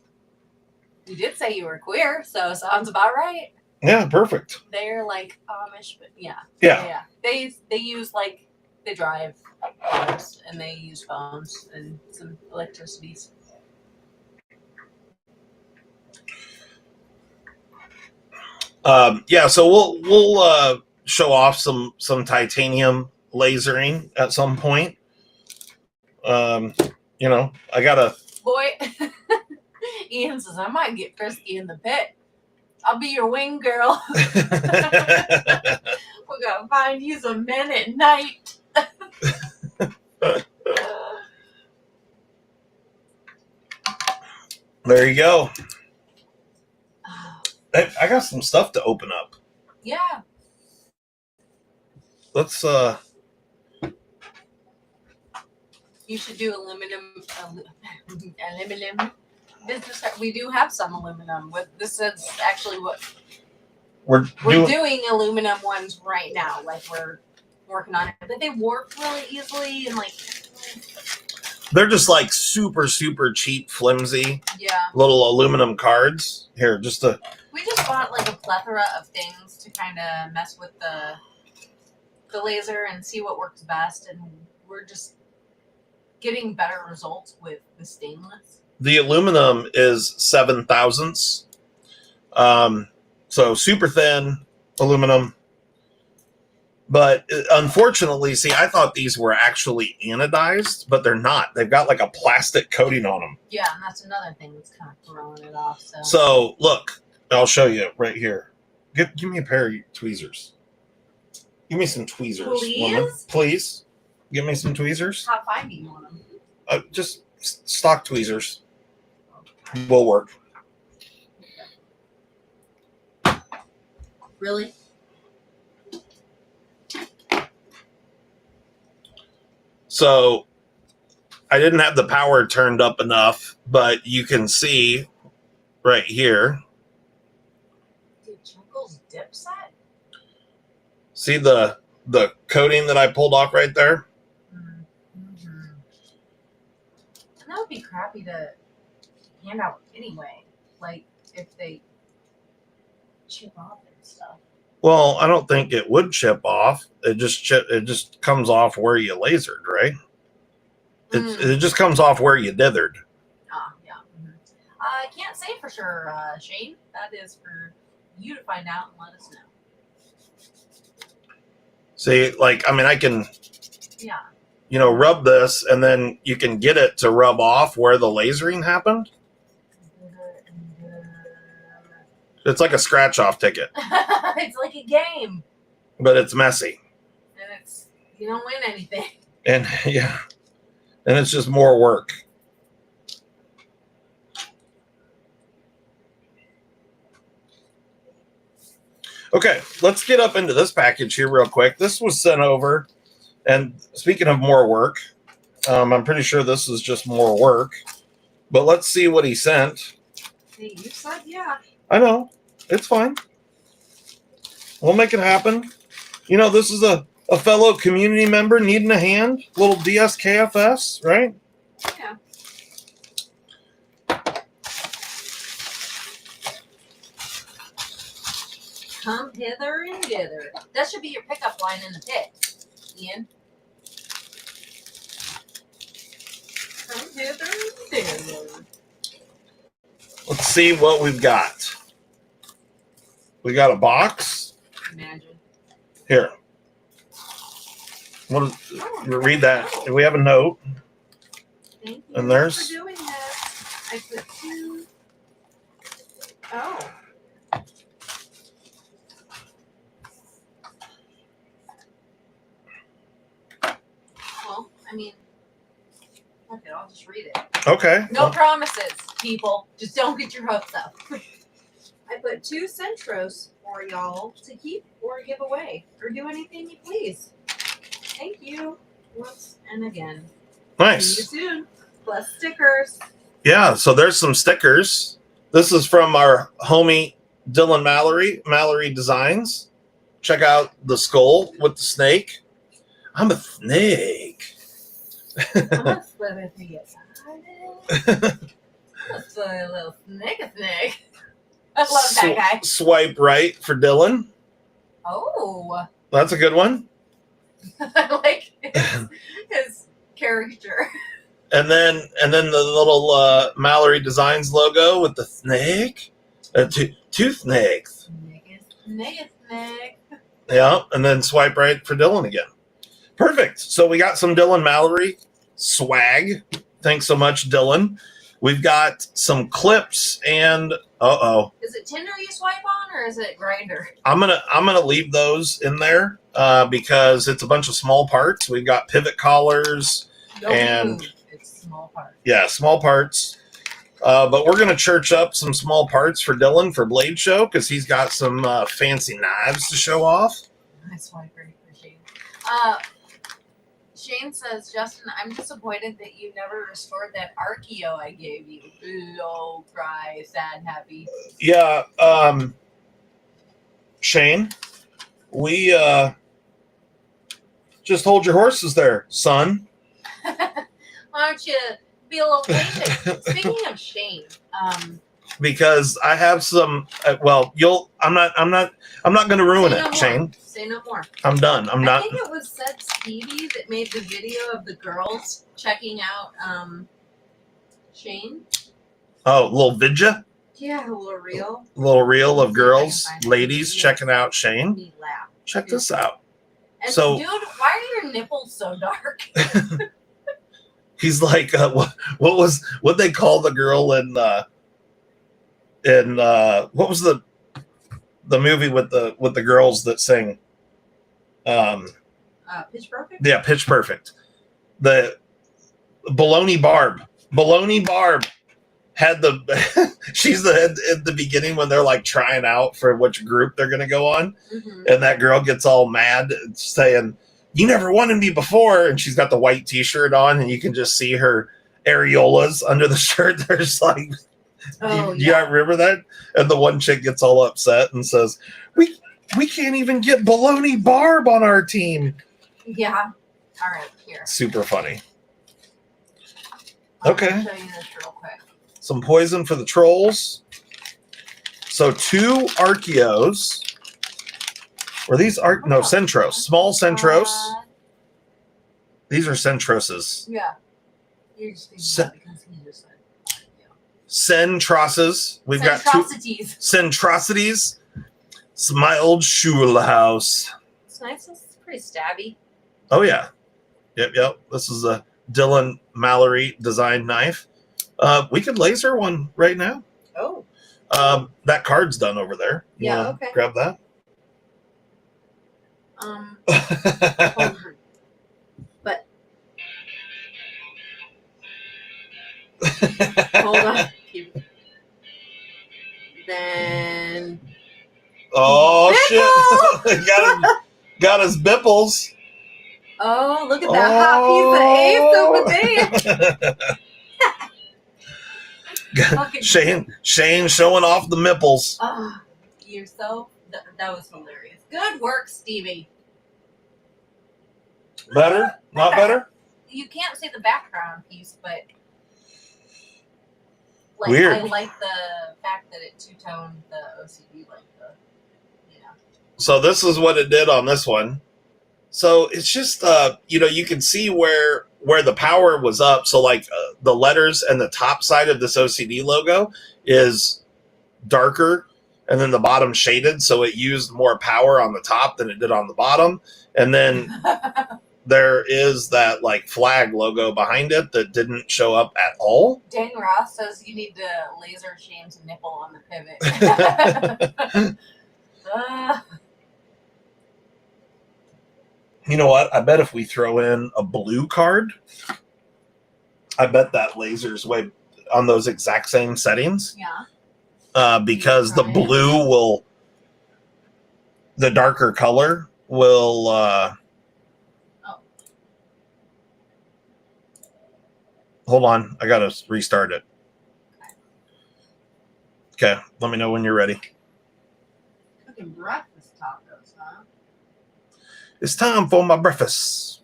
you did say you were queer, so sounds about right. Yeah, perfect. They're like Amish, but yeah. They use they drive cars and they use phones and some electricities. So we'll show off some titanium lasering at some point. I gotta. Boy, Ian says I might get frisky in the pit. I'll be your wing girl. We're gonna find you some men at night. There you go. I got some stuff to open up. Yeah. Let's You should do aluminum business. We do have some aluminum. This is actually what we're doing aluminum ones right now. Like, we're working on it, but they warp really easily and they're just like super cheap, flimsy. Yeah. Little aluminum cards. Here, we just bought like a plethora of things to kind of mess with the laser and see what works best, and we're just getting better results with the stainless. The aluminum is 7/1000. So super thin aluminum. But unfortunately, see, I thought these were actually anodized, but they're not. They've got like a plastic coating on them. Yeah, and that's another thing that's kind of throwing it off. So look, I'll show you right here. Give me a pair of tweezers. Give me some tweezers, woman. Please. Give me some tweezers. How fine do you want them? Just stock tweezers. Will work. Really? So I didn't have the power turned up enough, but you can see right here. Dude, Chuckle's dip set? See the coating that I pulled off right there? Mm-hmm. And that would be crappy to hand out anyway. Like, if they chip off and stuff. Well, I don't think it would chip off. It just comes off where you lasered, right? It just comes off where you dithered. Yeah. Mm-hmm. I can't say for sure, Shane. That is for you to find out and let us know. See, I can, yeah, rub this, and then you can get it to rub off where the lasering happened. It's like a scratch-off ticket. It's like a game. But it's messy. And You don't win anything. And yeah, and it's just more work. Okay, let's get up into this package here real quick. This was sent over, and speaking of more work, I'm pretty sure this is just more work, but let's see what he sent. Hey, you said yeah. I know. It's fine. We'll make it happen. You know, this is a fellow community member needing a hand. Little DSKFS, right? Yeah. Come hither and dither. That should be your pickup line in the pit, Ian. Come hither and dither. Let's see what we've got. We got a box. Imagine. Here. What is, read that. We have a note. Thank you And there's for doing this. I put 2. Oh. Well, I mean, okay, I'll just read it. okay. No promises, people. Just don't get your hopes up. I put 2 Centros for y'all to keep or give away or do anything you please. Thank you. Once and again. Nice. See you soon. Plus stickers. Yeah, so there's some stickers. This is from our homie Dylan Mallory Designs. Check out the skull with the snake. I'm a snake. I'm gonna split it for you. Let's do a little snake. I love that guy. Swipe right for Dylan. Oh. That's a good one. I like his character. And then the little Mallory Designs logo with the snake. Two snakes. Snake. Yeah, and then swipe right for Dylan again. Perfect. So we got some Dylan Mallory swag. Thanks so much, Dylan. We've got some clips and Is it Tinder you swipe on or is it Grindr? I'm gonna leave those in there because it's a bunch of small parts. We've got pivot collars and it's small parts. Yeah, small parts. But we're gonna church up some small parts for Dylan for Blade Show because he's got some fancy knives to show off. I swipe right for Shane. Shane says, Justin, I'm disappointed that you never restored that Archeo I gave you. Low cry, sad, happy. Yeah, Shane, we just hold your horses there, son. Why don't you be a little patient? Speaking of Shane, because I have some. I'm not going to ruin it, Shane. Say no more. I'm done. I think it was Seth Stevie that made the video of the girls checking out Shane. Oh, little vidya? Yeah, a little reel. A little reel of girls, ladies checking out Shane. Check this out. And so, dude, why are your nipples so dark? He's like, what they call the girl in what was the movie with the girls that sing? Pitch Perfect? Yeah, Pitch Perfect. The Baloney Barb had she's at the beginning when they're like trying out for which group they're going to go on. Mm-hmm. And that girl gets all mad saying, you never wanted me before. And she's got the white t-shirt on and you can just see her areolas under the shirt. There's like, you remember that? And the one chick gets all upset and says, we can't even get Baloney Barb on our team. Yeah. All right, here. Super funny. I'll okay. show you this real quick. Some poison for the trolls. So 2 Archeos. Or these are no Centros. Small Centros. These are Centroses. Yeah. You're just thinking because he just said. Centroses. We've got 2 Centrosities. It's my old Schulhaus. It's nice. It's pretty stabby. Oh yeah. Yep. This is a Dylan Mallory designed knife. We could laser one right now. Oh. That card's done over there. You okay. Grab that. Got his bipples. Oh, look at that hot piece of ace over there. Shane showing off the nipples. Oh, you're so... That was hilarious. Good work, Stevie. Better? Not better? You can't see the background piece, but... Like, Weird. I like the fact that it two-toned the OCD, like the... So this is what it did on this one. So it's just, you can see where the power was up. So like the letters and the top side of this OCD logo is darker and then the bottom shaded. So it used more power on the top than it did on the bottom. And then there is that like flag logo behind it that didn't show up at all. Dan Ross says you need to laser Shane's nipple on the pivot. You know what? I bet if we throw in a blue card, I bet that laser's way on those exact same settings. Yeah. Because the blue will, the darker color will. Hold on, I gotta restart it. Okay, let me know when you're ready. Cooking breakfast tacos, huh? It's time for my breakfast.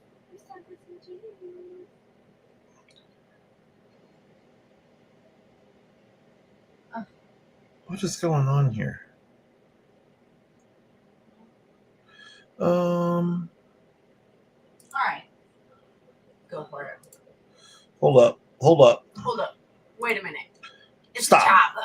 What is going on here? All right. Go for it. Hold up. Wait a minute. It's Stop. a chopper.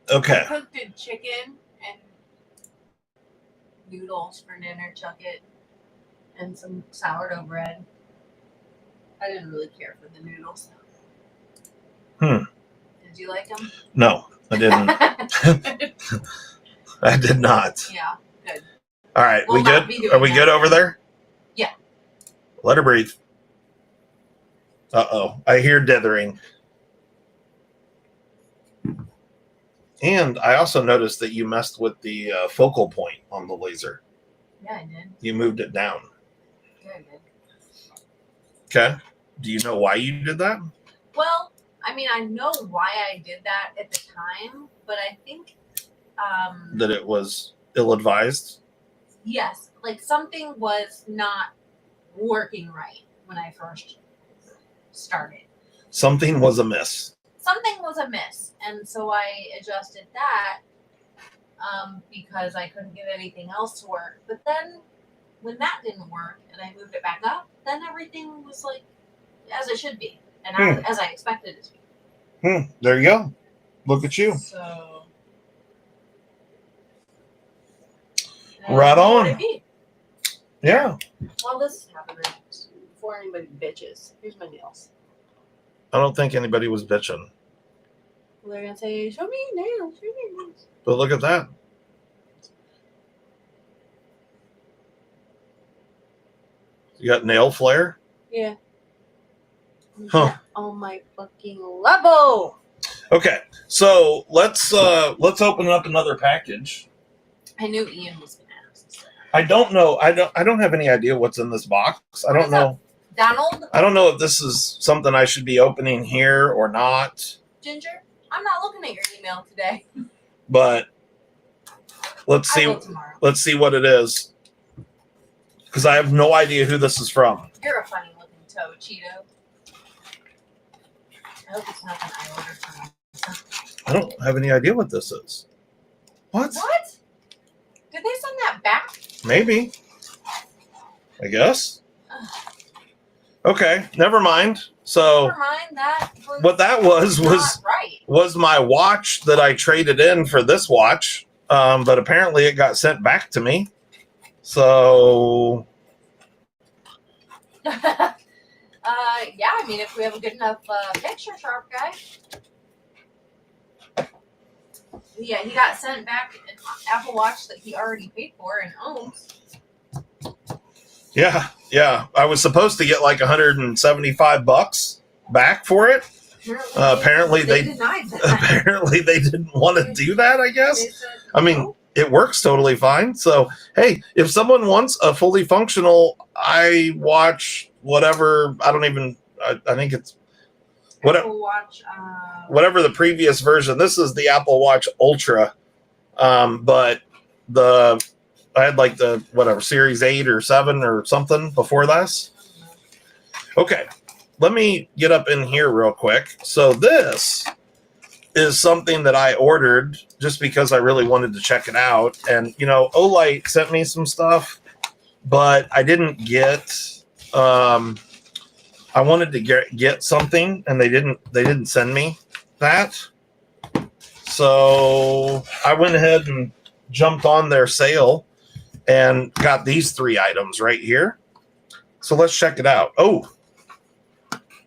Okay. I cooked a chicken and noodles for dinner, chuck it, and some sourdough bread. I didn't really care for the noodles. Did you like them? No, I didn't. I did not. Yeah, good. All right, We'll we good? Are we good over there? Yeah. Let her breathe. Uh-oh, I hear dithering. And I also noticed that you messed with the focal point on the laser. Yeah, I did. You moved it down. Yeah, I did. Okay. Do you know why you did that? Well, I mean, I know why I did that at the time, but I think... that it was ill-advised? Yes. Like, something was not working right when I first started. Something was amiss. Something was amiss, and so I adjusted that because I couldn't get anything else to work. But then when that didn't work and I moved it back up, then everything was like as it should be and as I expected it to be. There you go. Look at you. So right on. Yeah. Well, this is happening before anybody bitches. Here's my nails. I don't think anybody was bitching. Well, they're gonna say, "Show me nails, show me nails." But look at that. You got nail flare? Yeah. Huh. On my fucking level. Okay, so let's open up another package. I knew Ian was gonna ask. I don't know. I don't have any idea what's in this box. I don't know. Donald? I don't know if this is something I should be opening here or not. Ginger, I'm not looking at your email today. But let's see. Let's see what it is. Because I have no idea who this is from. You're a funny looking toe, Cheeto. I hope it's nothing I ordered from you. I don't have any idea what this is. What? What? Did they send that back? Maybe. I guess. Okay, never mind. So never mind, that was what that was my watch that I traded in for this watch. But apparently it got sent back to me. So yeah, I mean, if we have a good enough picture, sharp guy. Yeah, he got sent back an Apple Watch that he already paid for and owns. Yeah, yeah. I was supposed to get like $175 back for it. Apparently they denied that. Apparently they didn't want to do that, I guess. Said, I mean, no. It works totally fine. So, hey, if someone wants a fully functional iWatch, whatever, I think it's Apple Watch, whatever the previous version. This is the Apple Watch Ultra. But I had like the whatever Series 8 or 7 or something before this. Okay, let me get up in here real quick. So this is something that I ordered just because I really wanted to check it out. And Olight sent me some stuff, but I didn't get. I wanted to get something, and they didn't send me that. So I went ahead and jumped on their sale and got these 3 items right here. So let's check it out. Oh,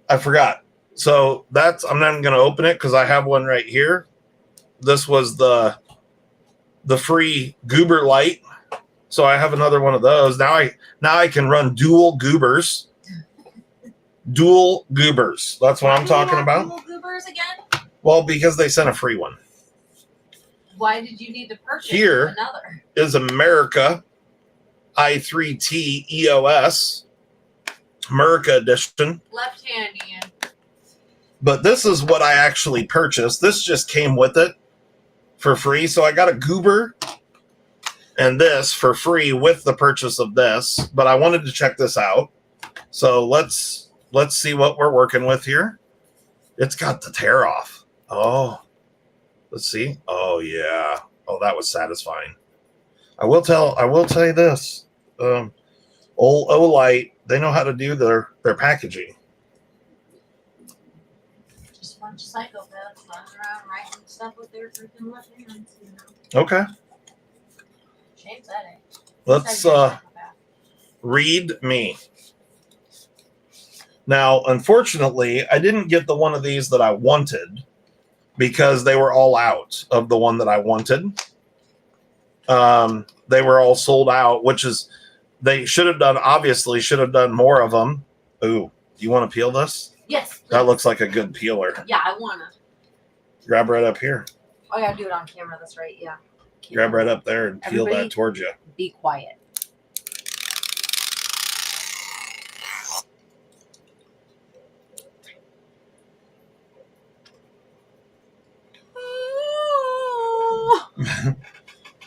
I forgot. So I'm not even going to open it because I have one right here. This was the free Goober light. So I have another one of those. Now I can run dual goobers. Dual goobers. That's what I'm talking about. Dual goobers again? Well, because they sent a free one. Why did you need to purchase Here another? Is America i3T EOS America edition. Left-handed. But this is what I actually purchased. This just came with it for free. So I got a goober and this for free with the purchase of this. But I wanted to check this out. So let's see what we're working with here. It's got the tear off. Oh, let's see. Oh yeah. Oh, that was satisfying. I will tell you this. Old Olight, they know how to do their packaging. Just a bunch of psychopaths running around writing stuff with their freaking left hands, Okay. Shame's that, eh? Let's read me. Now, unfortunately, I didn't get the one of these that I wanted because they were all out of the one that I wanted. They were all sold out, which is they should have done more of them. Ooh, you want to peel this? Yes. Please. That looks like a good peeler. Yeah, I want to. Grab right up here. Oh, I got to do it on camera. That's right. Yeah. Grab right up there and peel that towards you. Be quiet.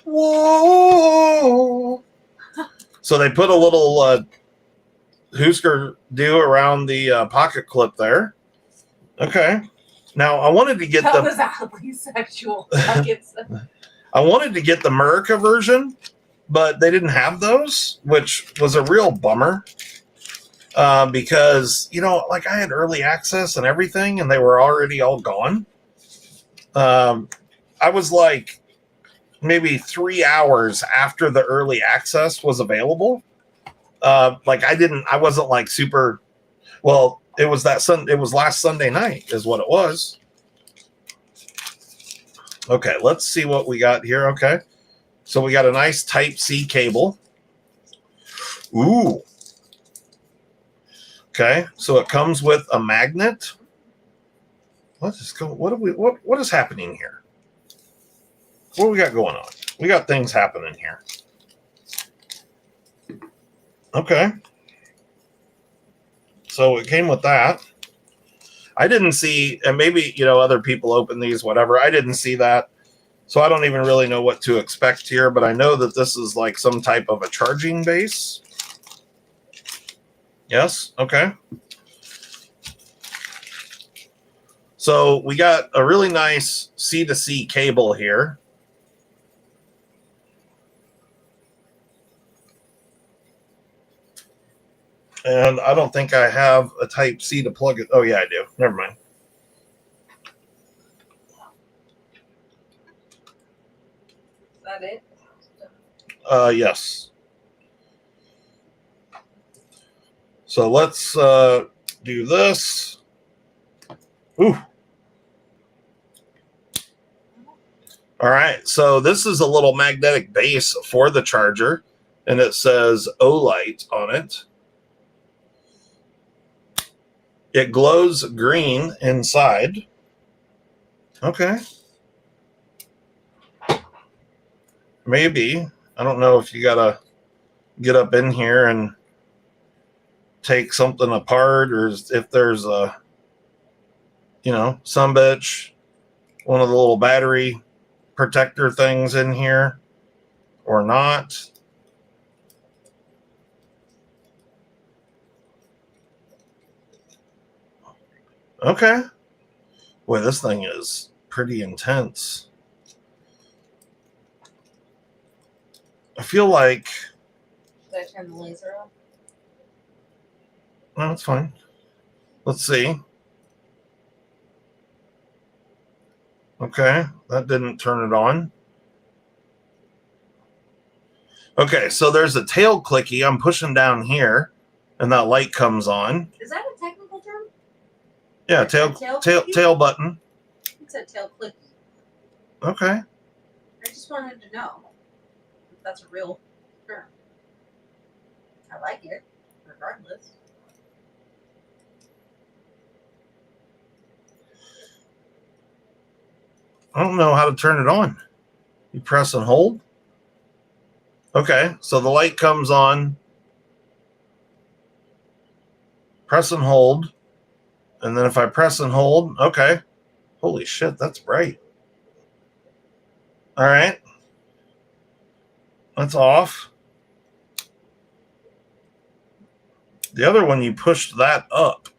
Whoa! So they put a little Husker do around the pocket clip there. Okay. Now I wanted to get that was oddly sexual. I wanted to get the America version, but they didn't have those, which was a real bummer. Because like I had early access and everything, and they were already all gone. I was like maybe 3 hours after the early access was available. Like I wasn't like super. Well, it was last Sunday night is what it was. Okay, let's see what we got here. Okay, so we got a nice Type-C cable. Ooh. Okay, so it comes with a magnet. What is happening here? What do we got going on? We got things happening here. Okay. So it came with that. I didn't see, and maybe, other people open these, whatever. I didn't see that. So I don't even really know what to expect here, but I know that this is like some type of a charging base. Yes. Okay. So we got a really nice C-to-C cable here. And I don't think I have a Type-C to plug it. Oh, yeah, I do. Never mind. Is that it? Yes. So let's do this. Ooh. All right. So this is a little magnetic base for the charger. and it says Olight on it. It glows green inside. Okay. Maybe. I don't know if you gotta get up in here and take something apart, or if there's a, some bitch, one of the little battery protector things in here or not. Okay. Boy, this thing is pretty intense. I feel like... Should I turn the laser off? No, it's fine. Let's see. Okay, that didn't turn it on. Okay, so there's a tail clicky. I'm pushing down here, and that light comes on. Is that a technical term? Yeah, tail button. It's a tail clicky. Okay. I just wanted to know if that's a real term. I like it, regardless. I don't know how to turn it on. You press and hold. Okay, so the light comes on. Press and hold. And then if I press and hold, okay. Holy shit, that's bright. All right. That's off. The other one, you pushed that up.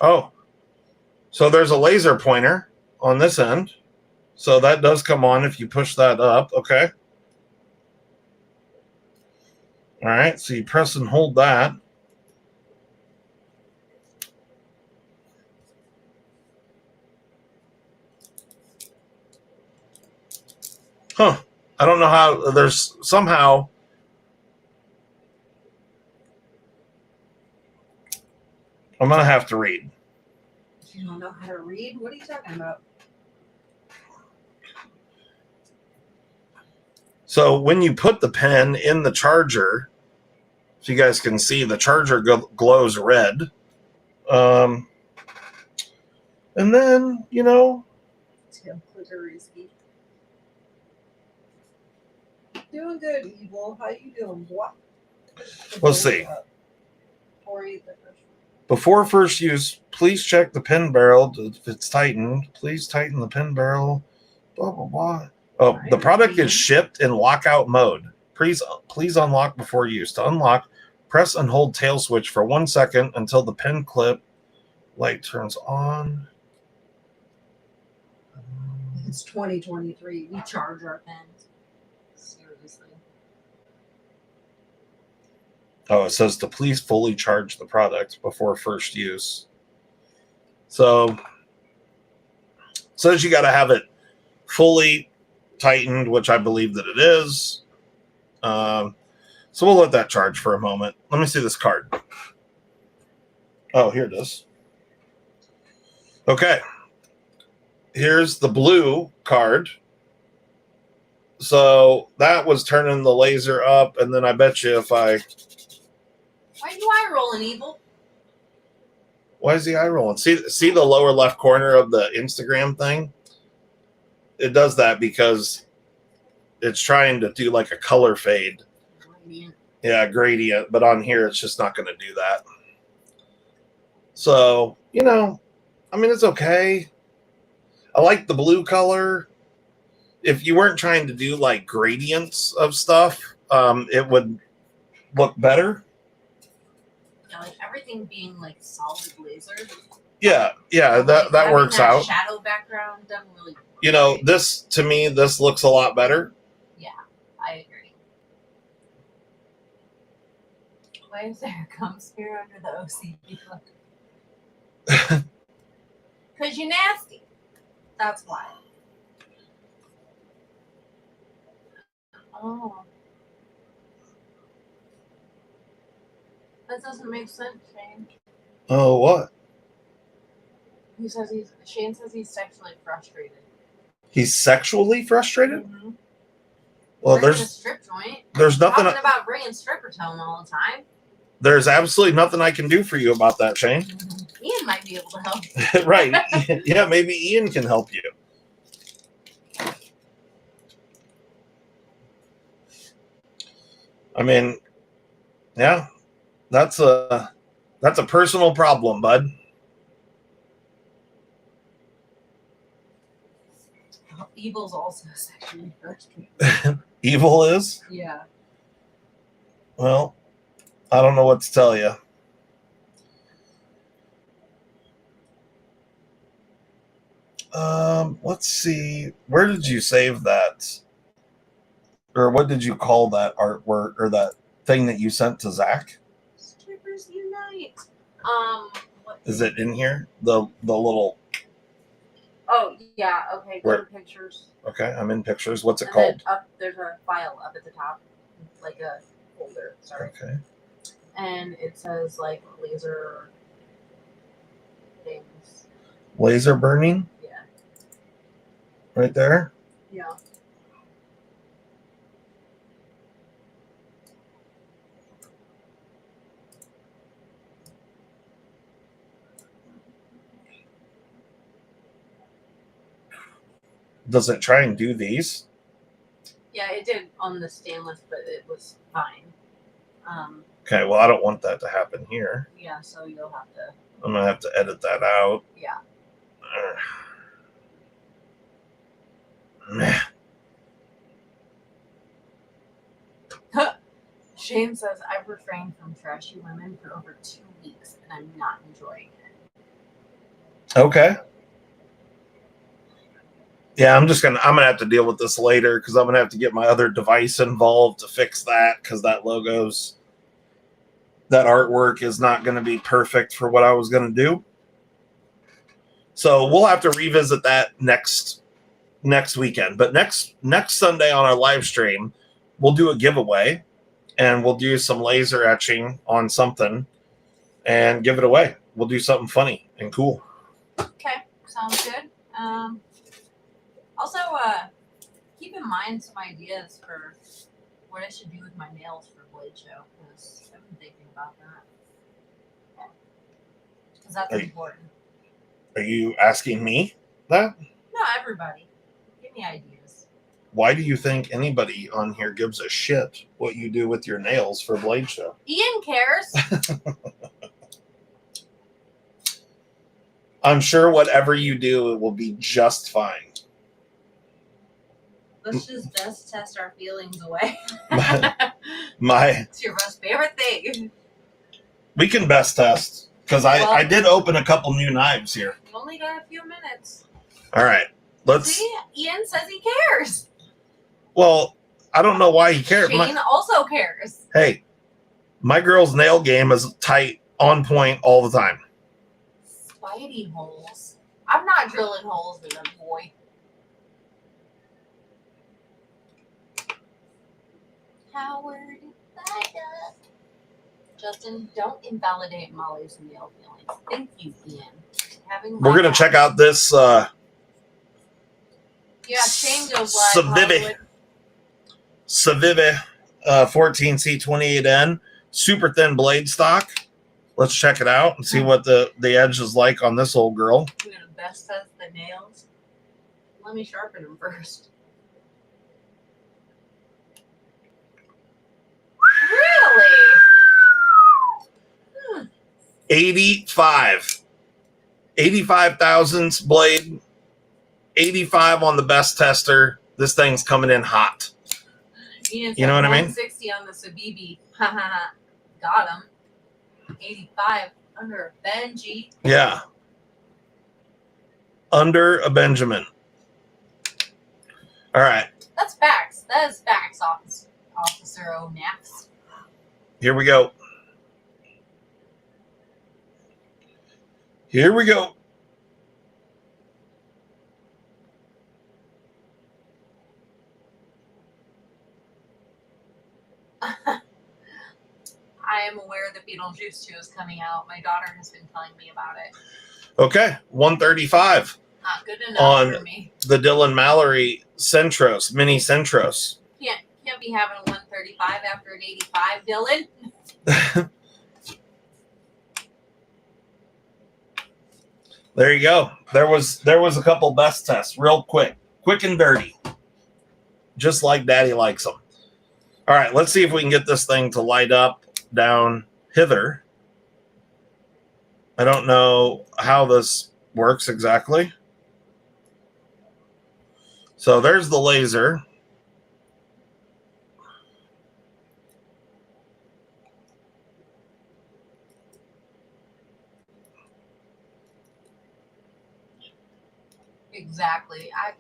Oh, so there's a laser pointer on this end. So that does come on if you push that up. Okay. All right. So you press and hold that. Huh. I don't know how. There's somehow... I'm going to have to read. You don't know how to read? What are you talking about? So when you put the pen in the charger, if you guys can see, the charger glows red. And then, Doing good, Evil. How you doing, boy? Let's see. Before first use, please check the pen barrel if it's tightened. Please tighten the pen barrel. Blah, blah, blah. Oh, the product is shipped in lockout mode. Please unlock before use. To unlock, press and hold tail switch for 1 second until the pen clip light turns on. It's 2023. We charge our pens. Seriously. Oh, it says to please fully charge the product before first use. So it says you got to have it fully tightened, which I believe that it is. So we'll let that charge for a moment. Let me see this card. Oh, here it is. Okay. Here's the blue card. So that was turning the laser up, and then I bet you if I... Why are you eye rolling, Evil? Why is the eye rolling? See the lower left corner of the Instagram thing? It does that because it's trying to do like a color fade. Gradient. Yeah, gradient. But on here, it's just not going to do that. So, it's okay. I like the blue color. If you weren't trying to do like gradients of stuff, it would look better. Yeah, like everything being like solid laser. Yeah, that works out. Shadow background doesn't really. This to me, this looks a lot better. Yeah, I agree. Why is there a gum spear under the OCD look? Because you're nasty. That's why. Oh. That doesn't make sense, Shane. Oh, what? Shane says he's sexually frustrated. He's sexually frustrated? Mm-hmm. Well, Bringing a strip joint. There's nothing. Talking about bringing strippers home all the time. There's absolutely nothing I can do for you about that, Shane. Ian might be able to help. Right. Yeah, maybe Ian can help you. I mean, yeah, that's a personal problem, bud. Evil's also sexually frustrated. Evil is? Yeah. Well, I don't know what to tell you. Let's see. Where did you save that? Or what did you call that artwork or that thing that you sent to Zach? Strippers Unite. What is it in here? The little. Oh yeah. Okay. Go to pictures. Okay, I'm in pictures. What's it called? Up there's a file up at the top, like a folder. Sorry. Okay. And it says like laser things. Laser burning? Yeah. Right there? Yeah. Does it try and do these? Yeah, it did on the stainless, but it was fine. Okay, well, I don't want that to happen here. Yeah, so you'll have to. I'm going to have to edit that out. Yeah. Meh. Shane says, I've refrained from trashy women for over 2 weeks, and I'm not enjoying it. Okay. Yeah, I'm gonna have to deal with this later because I'm gonna have to get my other device involved to fix that because that artwork is not going to be perfect for what I was going to do. So we'll have to revisit that next weekend. But next Sunday on our live stream, we'll do a giveaway and we'll do some laser etching on something and give it away. We'll do something funny and cool. Okay, sounds good. Also, keep in mind some ideas for what I should do with my nails for Blade Show, because I've been thinking about that. Because that's important. Are you asking me that? No, everybody. Give me ideas. Why do you think anybody on here gives a shit what you do with your nails for Blade Show? Ian cares. I'm sure whatever you do, it will be just fine. Let's just best test our feelings away. It's your most favorite thing. We can best test because I did open a couple new knives here. We only got a few minutes. All right, let's. See, Ian says he cares. Well, I don't know why he cares. Shane also cares. Hey, my girl's nail game is tight, on point all the time. Spidey holes. I'm not drilling holes in them, boy. Howard, Justin, don't invalidate Molly's nail feelings. Thank you, Ian. We're gonna check out this. Yeah, Shane goes live. Civivi 14C28N, super thin blade stock. Let's check it out and see what the edge is like on this old girl. We're gonna best test the nails. Let me sharpen them first. Really? 85 thousandths blade, 85 on the best tester. This thing's coming in hot. You know what I mean? 160 on the Civivi. Got him. 85 under a Benji. Yeah. Under a Benjamin. All right. That's facts. That is facts, Officer O'Naps. Here we go. Here we go. I am aware that Beetlejuice 2 is coming out. My daughter has been telling me about it. Okay, 135. Not good enough for me. The Dylan Mallory Centros, mini Centros. Can't can't be having a 135 after an 85, Dylan. There you go. There was a couple best tests, real quick and dirty, just like Daddy likes them. All right, let's see if we can get this thing to light up down hither. I don't know how this works exactly. So there's the laser. Exactly. I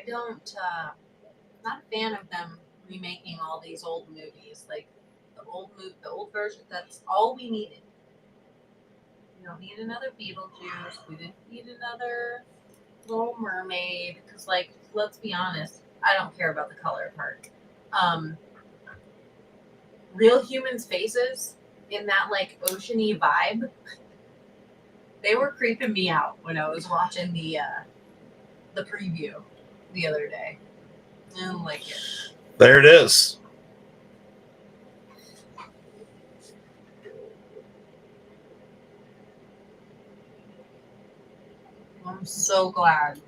don't. Not a fan of them remaking all these old movies. Like the old version. That's all we needed. We don't need another Beetlejuice. We didn't need another Little Mermaid. Because, like, let's be honest, I don't care about the color part. Real humans' faces in that like oceany vibe, they were creeping me out when I was watching the preview the other day. I don't like it. There it is. I'm so glad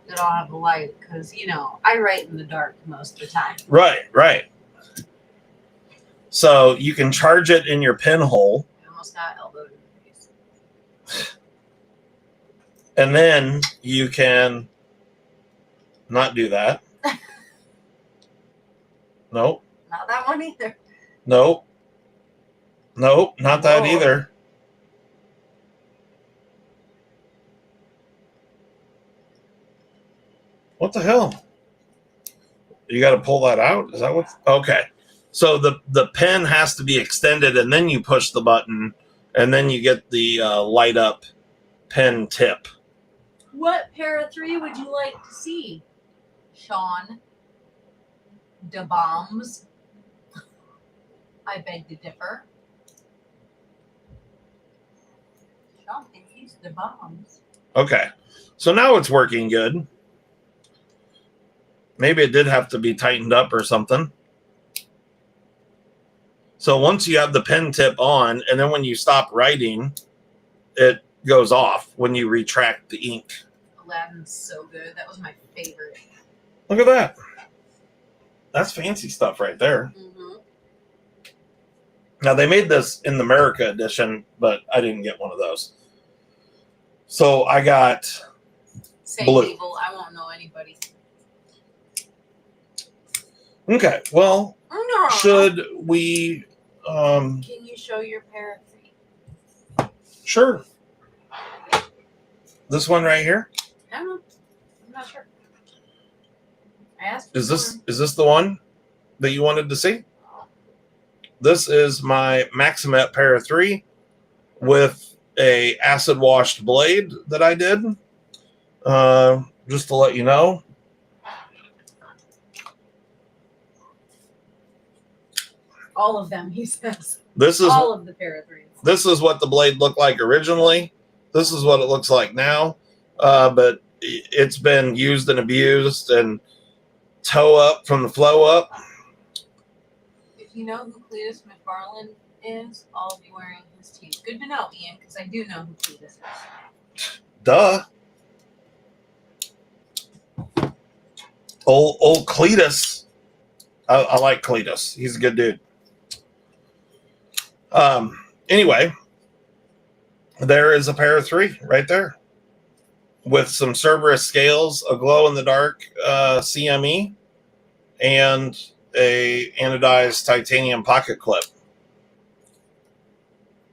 that I'll have the light because, you know, I write in the dark most of the time. Right. So you can charge it in your pinhole. I almost got elbowed in the face. And then you can not do that. Nope. Not that one either. Nope, not that Whoa. either. What the hell? You got to pull that out? Is that what? Okay. So the pen has to be extended, and then you push the button, and then you get the light up pen tip. What para 3 would you like to see, Sean? Da bombs? I beg to differ. Sean thinks he's the bombs. Okay. So now it's working good. Maybe it did have to be tightened up or something. So once you have the pen tip on, and then when you stop writing, it goes off when you retract the ink. Aladdin's so good. That was my favorite. Look at that. That's fancy stuff right there. Mm-hmm. Now, they made this in the America edition, but I didn't get one of those. So I got Say blue. evil. I won't know anybody. Okay, well, No. should we... Can you show your para 3? Sure. This one right here? I don't know. I'm not sure. I asked. Is this the one that you wanted to see? This is my Maximet Para 3 with a acid washed blade that I did. Just to let you know. All of them, he says. This is all of the para 3s. This is what the blade looked like originally. This is what it looks like now. But it's been used and abused and toe up from the flow up. If you know who Cletus McFarland is, I'll be wearing his team. Good to know, Ian, because I do know who Cletus is. Duh. Old Cletus. I like Cletus. He's a good dude. Anyway, there is a Para 3 right there with some Cerberus scales, a glow-in-the-dark CME, and a anodized titanium pocket clip.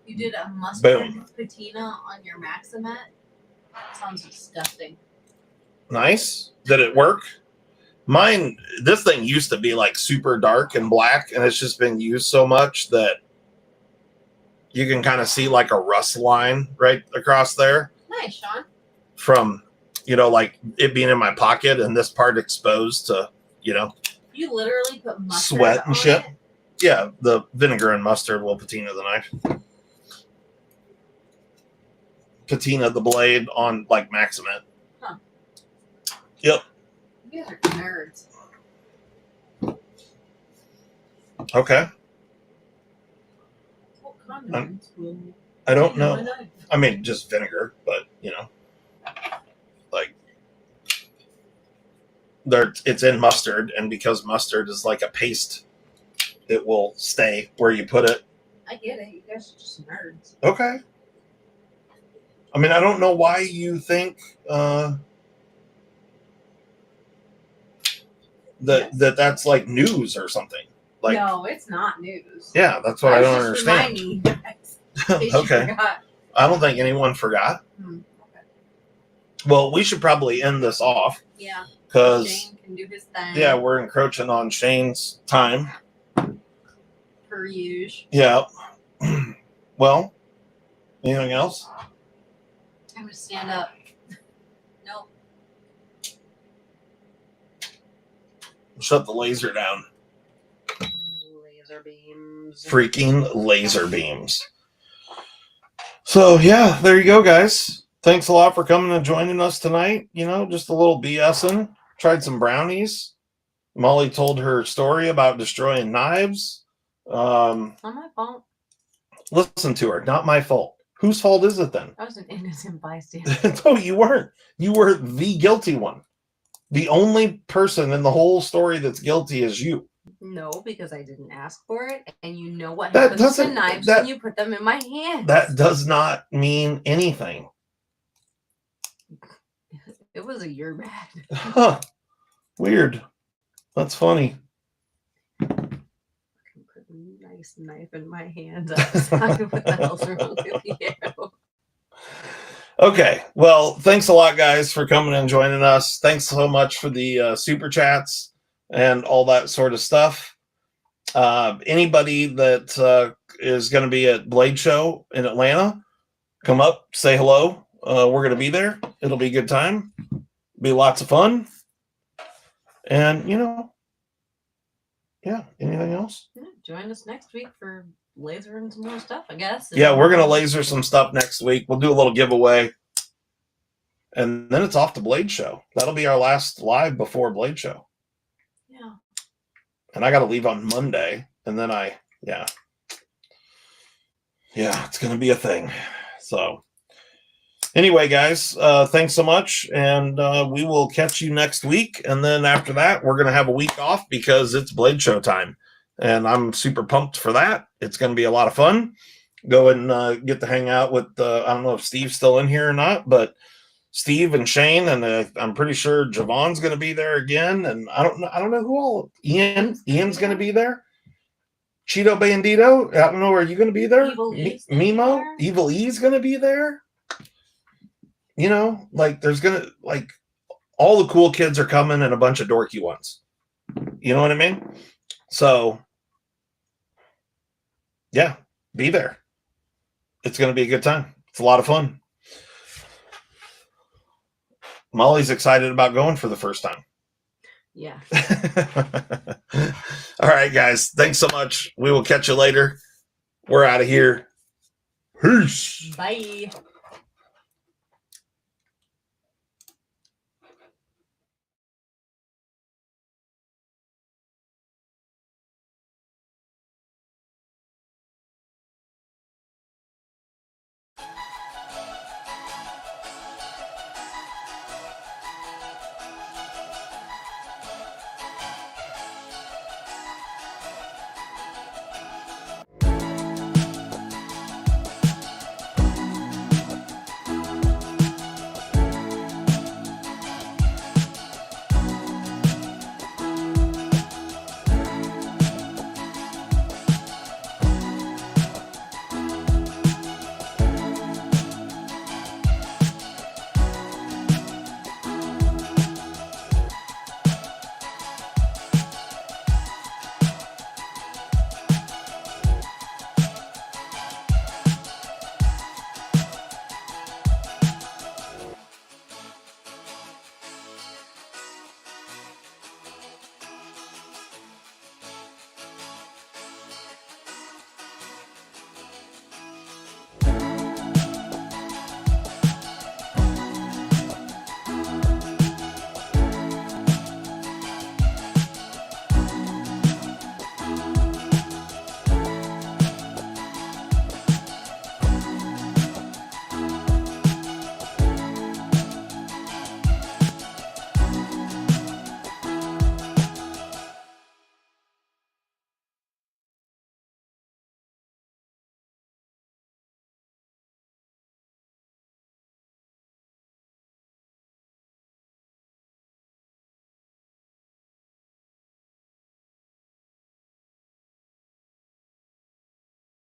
You did a mustard Boom. patina on your Maximet? Sounds disgusting. Nice. Did it work? Mine, this thing used to be like super dark and black, and it's just been used so much that you can kind of see like a rust line right across there. Nice, Sean. From, like it being in my pocket and this part exposed to, You literally put mustard sweat and on shit. it? Yeah, the vinegar and mustard will patina the knife. Patina the blade on like Maximet. Huh. Yep. You guys are nerds. Okay. What condiments will I don't stay on know. my knife? I mean, just vinegar, but you know, like there, it's in mustard, and because mustard is like a paste, it will stay where you put it. I get it. You guys are just nerds. Okay. I mean, I don't know why you think that's like news or something. Like, no, it's not news. Yeah, that's what I don't understand. Reminding you guys, Okay. I don't think anyone forgot. Okay. Well, we should probably end this off. Yeah. Because Shane can do his thing. Yeah, we're encroaching on Shane's time. Per usual. Yeah. Well, anything else? I'm gonna stand up. Nope. Shut the laser down. Laser beams. Freaking laser beams. So yeah, there you go, guys. Thanks a lot for coming and joining us tonight. You know, just a little BSing. Tried some brownies. Molly told her story about destroying knives. Not my fault. Listen to her. Not my fault. Whose fault is it then? I was an innocent bystander. No, you weren't. You were the guilty one. The only person in the whole story that's guilty is you. No, because I didn't ask for it, and you know what happens to knives when you put them in my hands. That does not mean anything. It was a year bad. Huh. Weird. That's funny. I can put a nice knife in my hands. What the hell's wrong with you? Okay. Well, thanks a lot, guys, for coming and joining us. Thanks so much for the super chats and all that sort of stuff. Anybody that is going to be at Blade Show in Atlanta, come up, say hello. We're going to be there. It'll be a good time. Be lots of fun. And, you know, yeah, anything else? Yeah, join us next week for lasering some more stuff, I guess. Yeah, we're going to laser some stuff next week. We'll do a little giveaway. And then it's off to Blade Show. That'll be our last live before Blade Show. Yeah. And I got to leave on Monday. And then yeah, it's going to be a thing. So anyway, guys, thanks so much. And we will catch you next week. And then after that, we're going to have a week off because it's Blade Show time. And I'm super pumped for that. It's going to be a lot of fun. Go and get to hang out with, I don't know if Steve's still in here or not, but Steve and Shane, and I'm pretty sure Javon's going to be there again. And I don't know who all. Ian's going to be there. Cheeto Bandito, I don't know. Are you going to be there? Mimo, Evil E's going to be there. You know, like there's going to all the cool kids are coming and a bunch of dorky ones. You know what I mean? So yeah, be there. It's going to be a good time. It's a lot of fun. Molly's excited about going for the first time. Yeah. All right, guys. Thanks so much. We will catch you later. We're out of here. Peace. Bye.